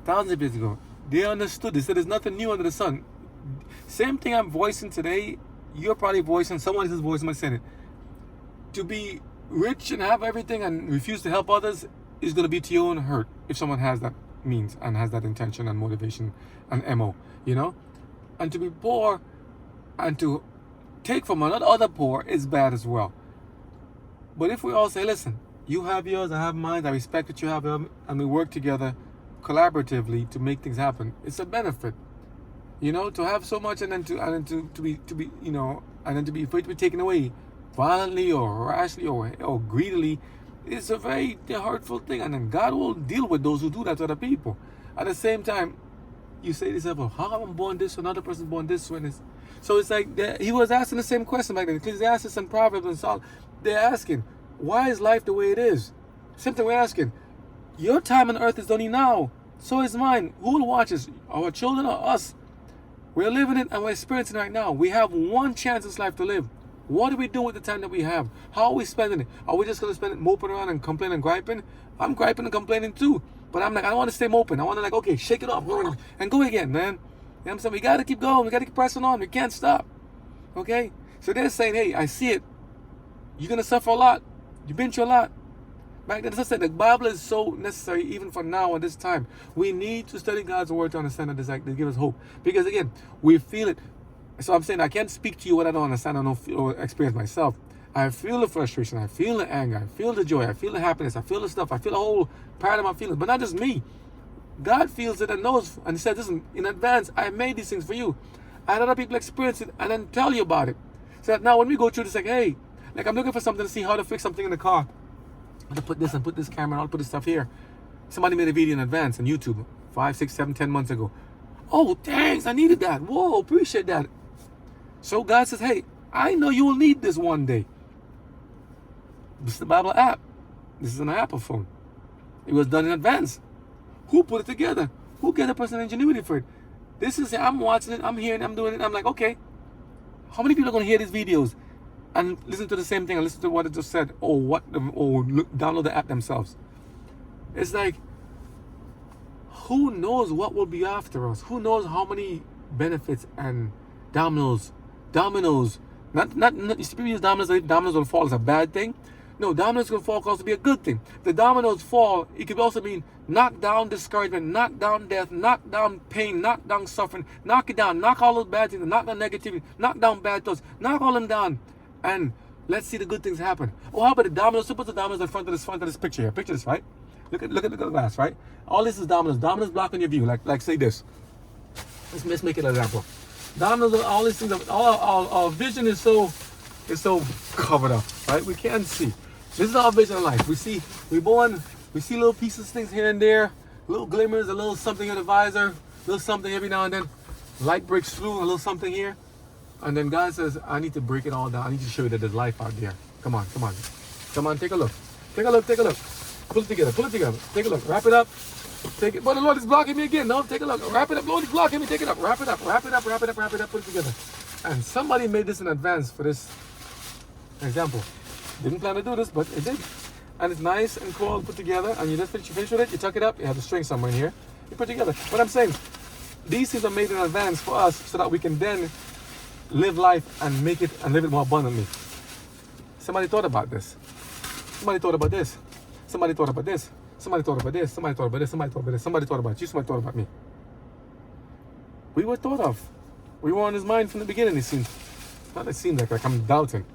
Thousands of years ago. They understood this. There is nothing new under the sun. Same thing I'm voicing today, you're probably voicing, someone else's voice might say it. To be rich and have everything and refuse to help others is going to be to your own hurt if someone has that means and has that intention and motivation and MO, you know? And to be poor and to take from another other poor is bad as well. But if we all say, listen, you have yours, I have mine, I respect that you have them, and we work together collaboratively to make things happen, it's a benefit. You know, to have so much and then to be you know, and then to be afraid to be taken away violently or rashly or greedily is a very hurtful thing. And then God will deal with those who do that to other people. At the same time, you say to yourself, well, how come I'm born this, another person's born this way? So it's like he was asking the same question back then. Ecclesiastes and Proverbs and Psalms, they're asking, why is life the way it is? Same thing we're asking. Your time on earth is only now. So is mine. Who will watch us? Our children or us? We're living it and we're experiencing it right now. We have one chance in this life to live. What are we doing with the time that we have? How are we spending it? Are we just going to spend it moping around and complaining and griping? I'm griping and complaining too. But I'm like, I don't want to stay moping. I want to like, okay, shake it off and go again, man. You know what I'm saying? We got to keep going. We got to keep pressing on. We can't stop. Okay? So they're saying, hey, I see it. You're going to suffer a lot. You've been through a lot. Back then, as I said, the Bible is so necessary even for now at this time. We need to study God's word to understand that to give us hope. Because again, we feel it. So I'm saying I can't speak to you what I don't understand, I don't feel or experience myself. I feel the frustration, I feel the anger, I feel the joy, I feel the happiness, I feel the stuff, I feel the whole part of my feelings. But not just me. God feels it and knows, and He said, listen, in advance, I made these things for you. I had other people experience it and then tell you about it. So that now when we go through this, like, hey, like I'm looking for something to see how to fix something in the car. To put this and put this camera on, put this stuff here. Somebody made a video in advance on YouTube 5, 6, 7, 10 months ago. Oh, thanks, I needed that. Whoa, appreciate that. So God says, hey, I know you will need this one day. This is the Bible app. This is an Apple phone. It was done in advance. Who put it together? Who gave the person ingenuity for it? This is, I'm watching it, I'm hearing it, I'm doing it. I'm like, okay, how many people are going to hear these videos and listen to the same thing and listen to what it just said or download the app themselves? It's like, who knows what will be after us? Who knows how many benefits and dominoes, not people use dominoes like dominoes will fall as a bad thing. No, dominoes will fall can also be a good thing. If the dominoes fall, it could also mean knock down discouragement, knock down death, knock down pain, knock down suffering, knock it down, knock all those bad things, knock down negativity, knock down bad thoughts, knock all them down, and let's see the good things happen. Oh, how about the dominoes? Suppose the dominoes in front of this picture here. Picture this, right? Look at the glass, right? All this is dominoes. Dominoes blocking your view. Like say this. Let's make it an example. Dominoes, all these things. Our vision is so covered up, right? We can't see. This is our vision of life. We see little pieces, things here and there, little glimmers, a little something in the visor, a little something every now and then. Light breaks through, a little something here. And then God says, I need to break it all down. I need to show you that there's life out there. Come on, take a look. Pull it together, take a look, wrap it up. Take it, but the Lord is blocking me again. No, take a look, wrap it up, Lord is blocking me, take it up, wrap it up, put it together. And somebody made this in advance for this example. Didn't plan to do this, but it did. And it's nice and cool, put together, and you just finish with it, you tuck it up, you have the string somewhere in here, you put it together. What I'm saying, these things are made in advance for us so that we can then live life and make it and live it more abundantly. Somebody thought about this. Somebody thought about this. Somebody thought about this. Somebody thought about this. Somebody thought about this. Somebody thought about this. Somebody thought about you. Somebody thought about me. We were thought of. We were on His mind from the beginning, it seems. Not it seems like I'm doubting.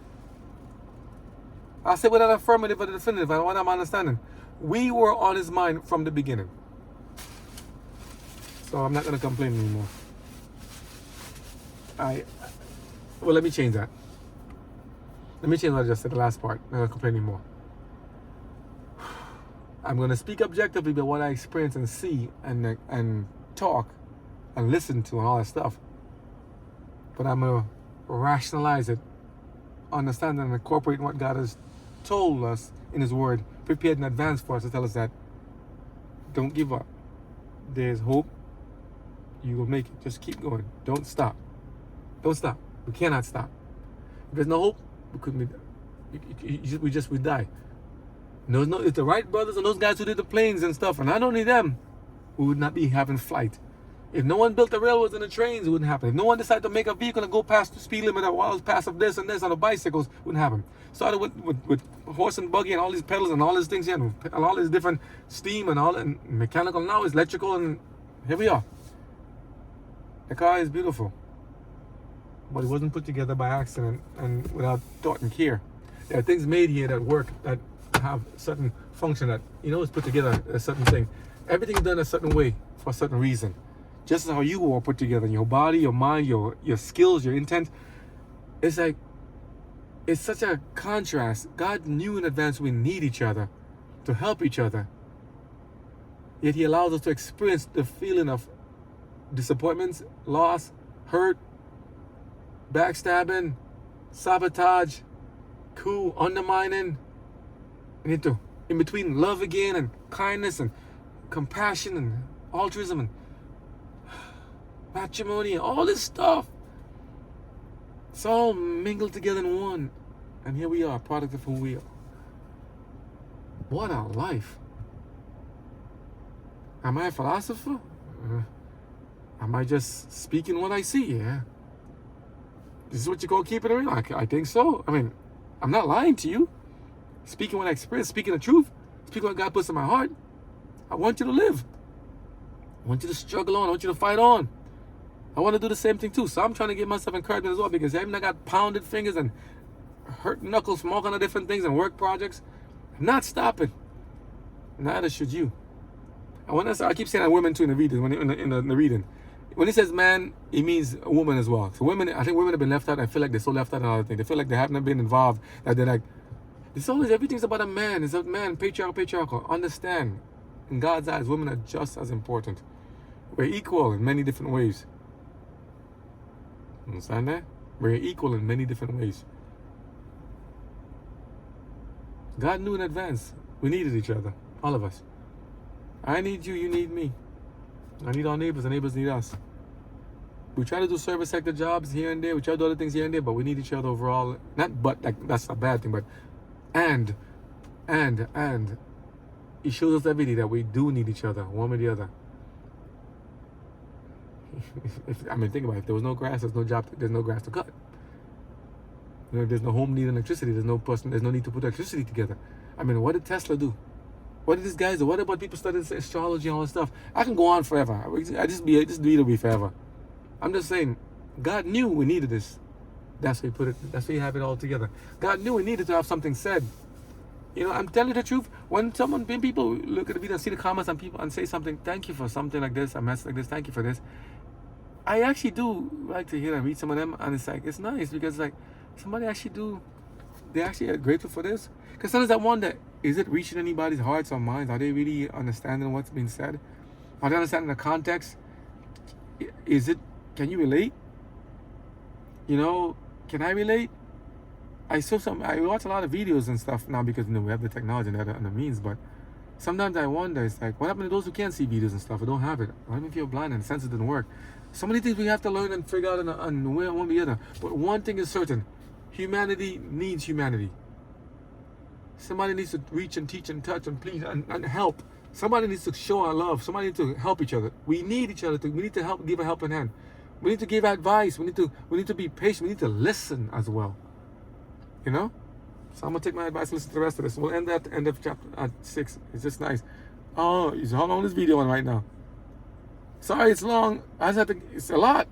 I say without affirmative or definitive, and what I'm understanding. We were on His mind from the beginning. So I'm not going to complain anymore. Well, let me change that. Let me change what I just said, the last part. I'm not going to complain anymore. I'm going to speak objectively about what I experience and see and talk and listen to and all that stuff. But I'm going to rationalize it, understand and incorporate what God has told us in His Word, prepared in advance for us to tell us that don't give up. There's hope. You will make it. Just keep going. Don't stop. Don't stop. We cannot stop. If there's no hope, we couldn't be. We die. No, if the Wright brothers and those guys who did the planes and stuff, and not only them, we would not be having flight. If no one built the railroads and the trains, it wouldn't happen. If no one decided to make a vehicle and go past the speed limit or pass of this and this on the bicycles, it wouldn't happen. Started with horse and buggy and all these pedals and all these things here, and all these different steam and all, and mechanical, now it's electrical, and here we are. The car is beautiful, but it wasn't put together by accident and without thought and care. There are things made here that work, that have certain function, that it's put together a certain thing. Everything's done a certain way for a certain reason. Just as how you were put together, your body, your mind, your skills, your intent. It's like, it's such a contrast. God knew in advance we need each other to help each other. Yet He allows us to experience the feeling of disappointments, loss, hurt, backstabbing, sabotage, undermining, and in between love again, and kindness and compassion and altruism and matrimony and all this stuff. It's all mingled together in one. And here we are, product of who we are. What a life. Am I a philosopher? Am I just speaking what I see? Yeah. This is what you call keeping it real? I think so. I mean, I'm not lying to you. Speaking what I experience, speaking the truth, speaking what God puts in my heart. I want you to live. I want you to struggle on. I want you to fight on. I want to do the same thing too. So I'm trying to give myself encouragement as well, because even I got pounded fingers and hurt knuckles from all kind of different things and work projects. I'm not stopping. Neither should you. And when I keep saying that women too in the reading, in the reading. When it says man, it means a woman as well. So women, I think women have been left out. I feel like they're so left out of other things. They feel like they haven't been involved. That they're like, it's always, everything's about a man. It's a man, patriarchal. Understand, in God's eyes, women are just as important. We're equal in many different ways. Understand that? We're equal in many different ways. God knew in advance we needed each other, all of us. I need you, you need me. I need our neighbors, the neighbors need us. We try to do service sector jobs here and there. We try to do other things here and there, but we need each other overall. Not but, like, that's a bad thing, but and it shows us every day that we do need each other, one or the other. Think about it. If there was no grass, there's no job, there's no grass to cut. There's no home need electricity. There's no need to put electricity together. What did Tesla do? What did these guys do? What about people studying astrology and all this stuff? I can go on forever. This video will be forever. I'm just saying, God knew we needed this. That's why He put it. That's why you have it all together. God knew we needed to have something said. I'm telling you the truth. When people look at the video and see the comments and people and say something, thank you for something like this, a message like this, thank you for this. I actually do like to hear and read some of them, and it's like, it's nice, because like somebody they actually are grateful for this. Because sometimes I wonder, is it reaching anybody's hearts or minds? Are they really understanding what's being said? Are they understanding the context? Can you relate? Can I relate? I watch a lot of videos and stuff now, because we have the technology and the means, but sometimes I wonder, it's like, what happened to those who can't see videos and stuff, or don't have it? What if you're blind and the sense didn't work? So many things we have to learn and figure out on one or the other. But one thing is certain: humanity needs humanity. Somebody needs to reach and teach and touch and please and help. Somebody needs to show our love. Somebody needs to help each other. We need each other. We need to help, give a helping hand. We need to give advice. We need to be patient. We need to listen as well. So I'm gonna take my advice and listen to the rest of this. We'll end at the end of chapter 6. It's just nice. Oh, how long is this video on right now? Sorry, it's long. It's a lot.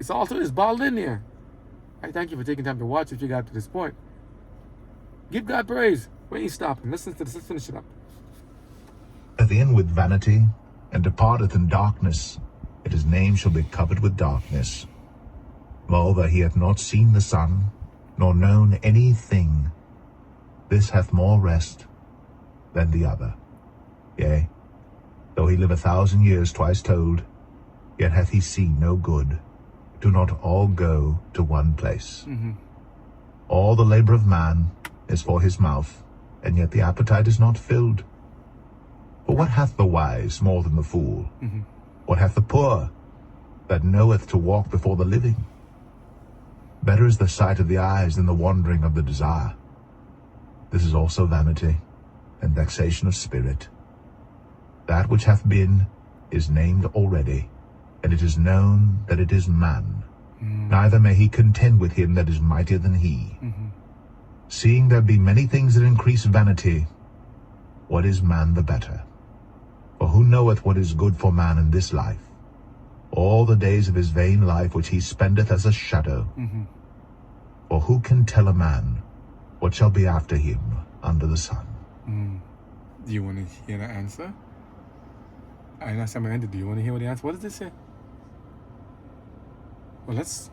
It's bottled in here. I thank you for taking time to watch if you got to this point. Give God praise. We ain't stopping. Listen to this. Let's finish it up. At the end with vanity, and departeth in darkness, and his name shall be covered with darkness. Moreover, he hath not seen the sun, nor known anything. This hath more rest than the other. Yea, though he live 1,000 years twice told, yet hath he seen no good. Do not all go to one place. All the labor of man is for his mouth, and yet the appetite is not filled. For what hath the wise more than the fool? What hath the poor that knoweth to walk before the living? Better is the sight of the eyes than the wandering of the desire. This is also vanity, and vexation of spirit. That which hath been is named already, and it is known that it is man. Neither may he contend with him that is mightier than he. Seeing there be many things that increase vanity, what is man the better? For who knoweth what is good for man in this life? All the days of his vain life which he spendeth as a shadow. For who can tell a man what shall be after him under the sun? Do you want to hear the answer? I asked my ended. Do you want to hear what the answer? What does this say? Well, let's.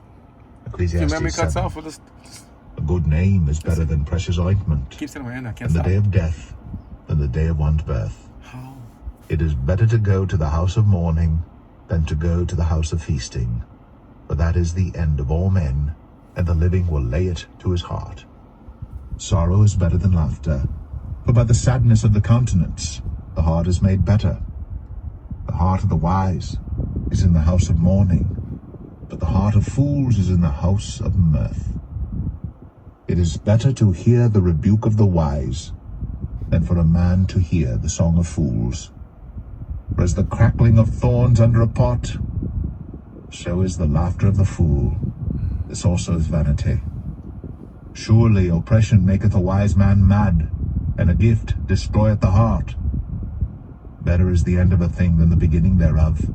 Ecclesiastes Memory cuts 7. off. We'll just A good name is better than precious ointment, keep saying my end. I can't and the stop. day of death than the day of one's birth. How? It is better to go to the house of mourning than to go to the house of feasting, for that is the end of all men, and the living will lay it to his heart. Sorrow is better than laughter, for by the sadness of the countenance the heart is made better. The heart of the wise is in the house of mourning, but the heart of fools is in the house of mirth. It is better to hear the rebuke of the wise than for a man to hear the song of fools. For as the crackling of thorns under a pot, so is the laughter of the fool. This also is vanity. Surely oppression maketh a wise man mad, and a gift destroyeth the heart. Better is the end of a thing than the beginning thereof,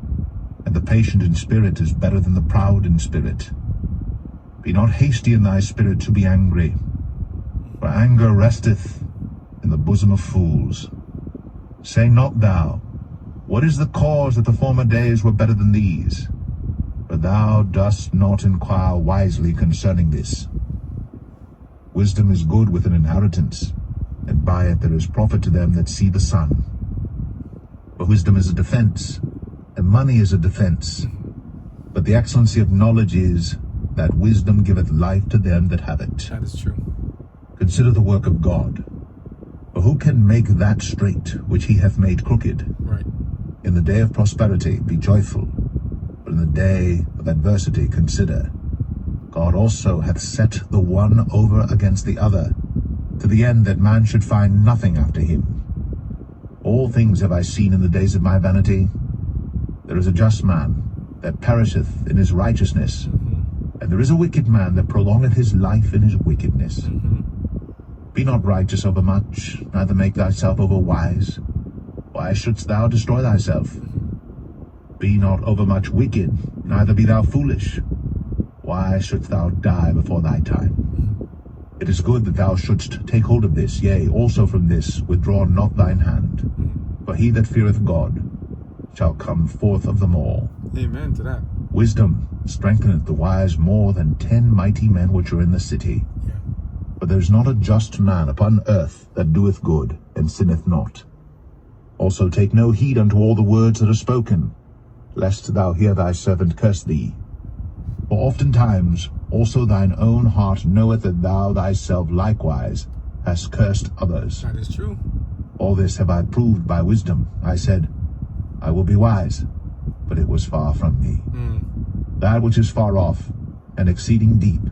and the patient in spirit is better than the proud in spirit. Be not hasty in thy spirit to be angry, for anger resteth in the bosom of fools. Say not thou, what is the cause that the former days were better than these? For thou dost not inquire wisely concerning this. Wisdom is good with an inheritance, and by it there is profit to them that see the sun. For wisdom is a defense, and money is a defense. But the excellency of knowledge is that wisdom giveth life to them that have it. That is true. Consider the work of God. For who can make that straight which he hath made crooked? Right. In the day of prosperity be joyful, but in the day of adversity consider. God also hath set the one over against the other, to the end that man should find nothing after him. All things have I seen in the days of my vanity. There is a just man that perisheth in his righteousness, and there is a wicked man that prolongeth his life in his wickedness. Be not righteous over much, neither make thyself over wise. Why shouldst thou destroy thyself? Be not overmuch wicked, neither be thou foolish. Why shouldst thou die before thy time? It is good that thou shouldst take hold of this, yea, also from this withdraw not thine hand. For he that feareth God shall come forth of them all. Amen to that. Wisdom strengtheneth the wise more than 10 mighty men which are in the city. Yeah. But there is not a just man upon earth that doeth good, and sinneth not. Also take no heed unto all the words that are spoken, lest thou hear thy servant curse thee. For oftentimes also thine own heart knoweth that thou thyself likewise hast cursed others. That is true. All this have I proved by wisdom. I said, I will be wise, but it was far from me. That which is far off and exceeding deep,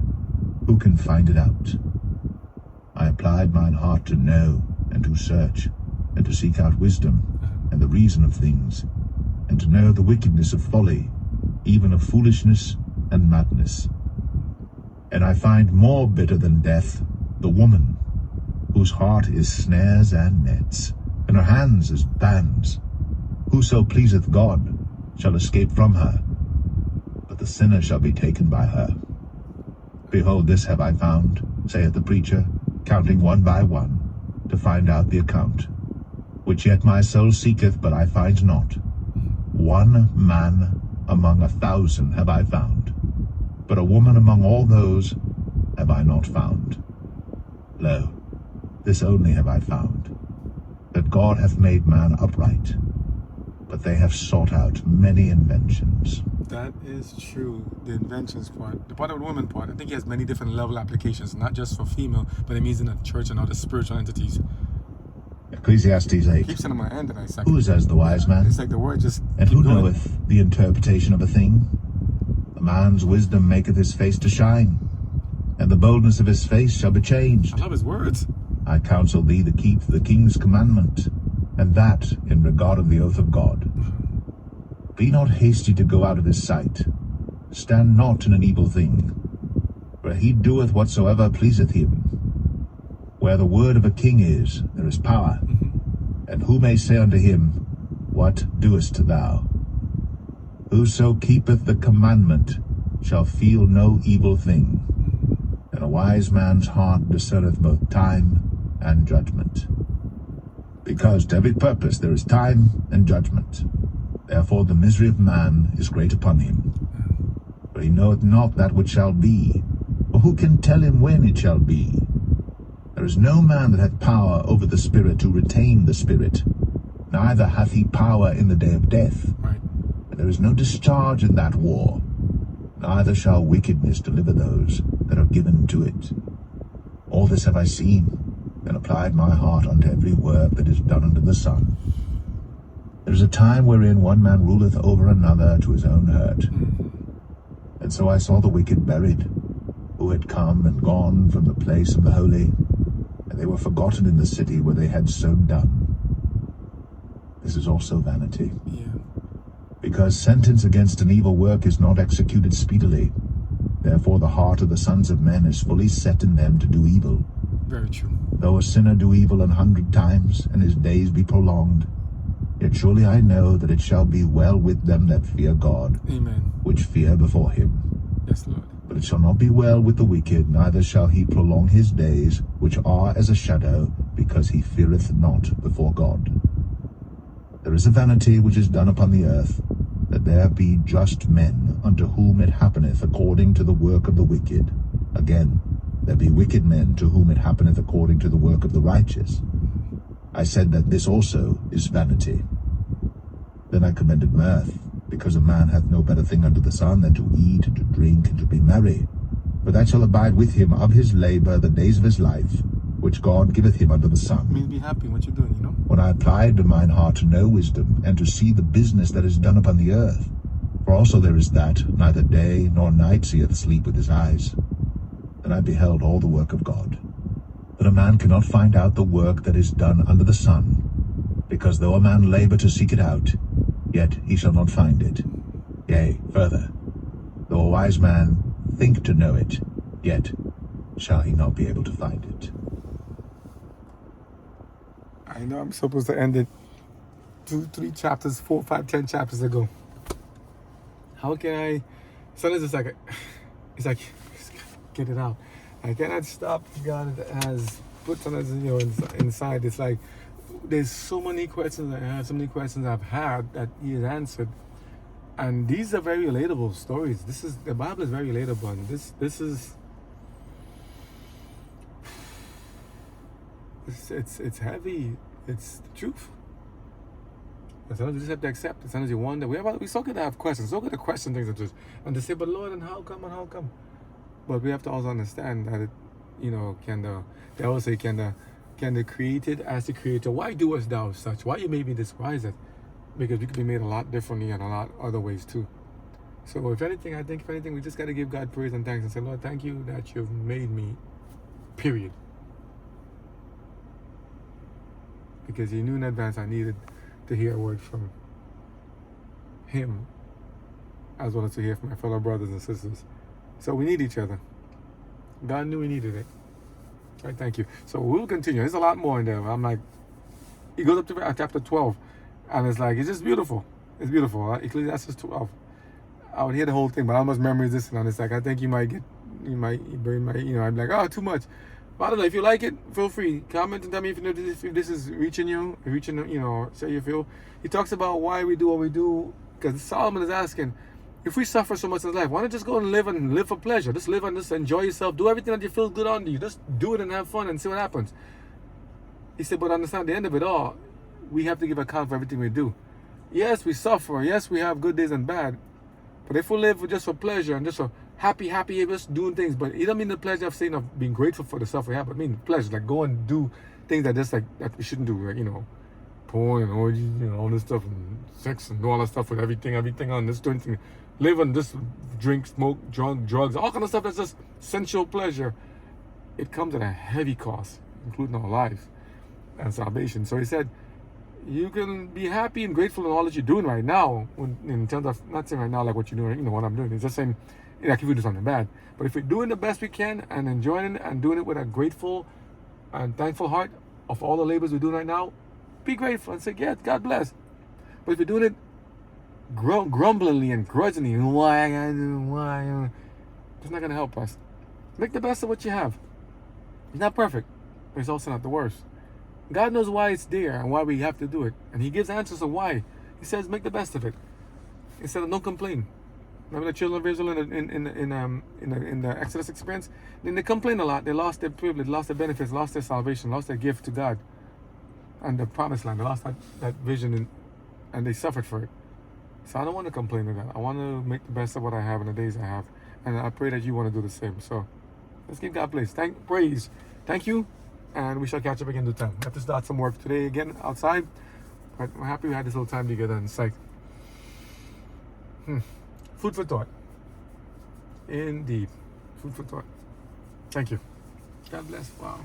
who can find it out? I applied mine heart to know and to search, and to seek out wisdom and the reason of things, and to know the wickedness of folly, even of foolishness and madness. And I find more bitter than death the woman, whose heart is snares and nets, and her hands as bands. Whoso pleaseth God shall escape from her, but the sinner shall be taken by her. Behold, this have I found, saith the preacher, counting one by one, to find out the account, which yet my soul seeketh, but I find not. one man among 1,000 have I found, but a woman among all those have I not found. Lo, this only have I found, that God hath made man upright, but they have sought out many inventions. That is true. The inventions part, the part of the woman part, I think he has many different level applications, not just for female, but it means in the church and other spiritual entities. Ecclesiastes 8. Keeps it in my hand, and I say, Who is as the wise man? It's like the word just. And keep who going. knoweth the interpretation of a thing? A man's wisdom maketh his face to shine, and the boldness of his face shall be changed. I love his words. I counsel thee to keep the king's commandment, and that in regard of the oath of God. Be not hasty to go out of his sight. Stand not in an evil thing, for he doeth whatsoever pleaseth him. Where the word of a king is, there is power. And who may say unto him, What doest thou? Whoso keepeth the commandment shall feel no evil thing. And a wise man's heart discerneth both time and judgment. Because to every purpose there is time and judgment. Therefore the misery of man is great upon him. For he knoweth not that which shall be, or who can tell him when it shall be? There is no man that hath power over the spirit to retain the spirit, neither hath he power in the day of death. Right. And there is no discharge in that war, neither shall wickedness deliver those that are given to it. All this have I seen, and applied my heart unto every work that is done under the sun. There is a time wherein one man ruleth over another to his own hurt. And so I saw the wicked buried, who had come and gone from the place of the holy, and they were forgotten in the city where they had so done. This is also vanity. Yeah. Because sentence against an evil work is not executed speedily. Therefore the heart of the sons of men is fully set in them to do evil. Very true. Though a sinner do evil 100 times, and his days be prolonged, yet surely I know that it shall be well with them that fear God, Amen. which fear before him. Yes, Lord. But it shall not be well with the wicked, neither shall he prolong his days, which are as a shadow, because he feareth not before God. There is a vanity which is done upon the earth, that there be just men, unto whom it happeneth according to the work of the wicked. Again, there be wicked men, to whom it happeneth according to the work of the righteous. I said that this also is vanity. Then I commended mirth, because a man hath no better thing under the sun than to eat and to drink and to be merry. For that shall abide with him of his labor the days of his life, which God giveth him under the sun. I mean, be happy in what you're doing, you know? When I applied mine heart to know wisdom, and to see the business that is done upon the earth, for also there is that neither day nor night seeth sleep with his eyes. Then I beheld all the work of God, that a man cannot find out the work that is done under the sun, because though a man labor to seek it out, yet he shall not find it. Yea, further, though a wise man think to know it, yet shall he not be able to find it. I know I'm supposed to end it 2, 3 chapters, 4, 5, 10 chapters ago. How can I? Sometimes it's like, get it out. I cannot stop God has put sometimes, inside. It's like there's so many questions I have, so many questions I've had that He has answered, and these are very relatable stories. The Bible is very relatable, and this is. It's heavy. It's the truth. And sometimes you just have to accept it. Sometimes you wonder. We still got to have questions. So got to question things and to say, but Lord, and how come? But we have to also understand that they always say, can the created as the creator? Why doest thou such? Why you made me this? Why is it? Because we could be made a lot differently and a lot other ways too. So if anything, we just got to give God praise and thanks and say, Lord, thank you that you've made me. Period. Because He knew in advance I needed to hear a word from Him, as well as to hear from my fellow brothers and sisters. So we need each other. God knew we needed it. All right, thank you. So we'll continue. There's a lot more in there. I'm like, He goes up to chapter 12, and it's just beautiful. It's beautiful. Ecclesiastes 12. I would hear the whole thing, but how much memory is this? And it's like, I think you might bring my, I'm like, oh, too much. But I don't know, if you like it, feel free. Comment and tell me if this is reaching you, say you feel. He talks about why we do what we do because Solomon is asking, if we suffer so much in life, why not just go and live for pleasure? Just live and just enjoy yourself. Do everything that you feel good on you. Just do it and have fun and see what happens. He said, but understand, the end of it all, we have to give account for everything we do. Yes, we suffer. Yes, we have good days and bad. But if we live just for pleasure and just for happy, just doing things, but it don't mean the pleasure of saying of being grateful for the stuff we have, but I mean pleasure, like go and do things that just like that we shouldn't do, like, you know, porn and orgies, you know, all this stuff and sex and all that stuff with everything on this doing thing. Live and just drink, smoke, drugs, all kind of stuff that's just sensual pleasure. It comes at a heavy cost, including our lives and salvation. So he said, you can be happy and grateful in all that you're doing right now. In terms of, not saying right now like what you're doing, you know what I'm doing. It's just saying, like if we do something bad. But if we're doing the best we can and enjoying it and doing it with a grateful and thankful heart of all the labors we're doing right now, be grateful and say, yeah, God bless. But if you're doing it grumblingly and grudgingly, why I gotta do, why, it's not gonna help us. Make the best of what you have. It's not perfect, but it's also not the worst. God knows why it's there and why we have to do it, and He gives answers of why. He says, make the best of it. Instead of don't complain. Remember the children of Israel in the Exodus experience? Then they complained a lot. They lost their privilege, lost their benefits, lost their salvation, lost their gift to God and the promised land. They lost that vision and they suffered for it. So I don't want to complain of that. I want to make the best of what I have in the days I have. And I pray that you want to do the same. So let's give God praise. Thank you. And we shall catch up again in due time. I have to start some work today again outside. But I'm happy we had this little time together and psych. Food for thought. Indeed. Food for thought. Thank you. God bless. Wow.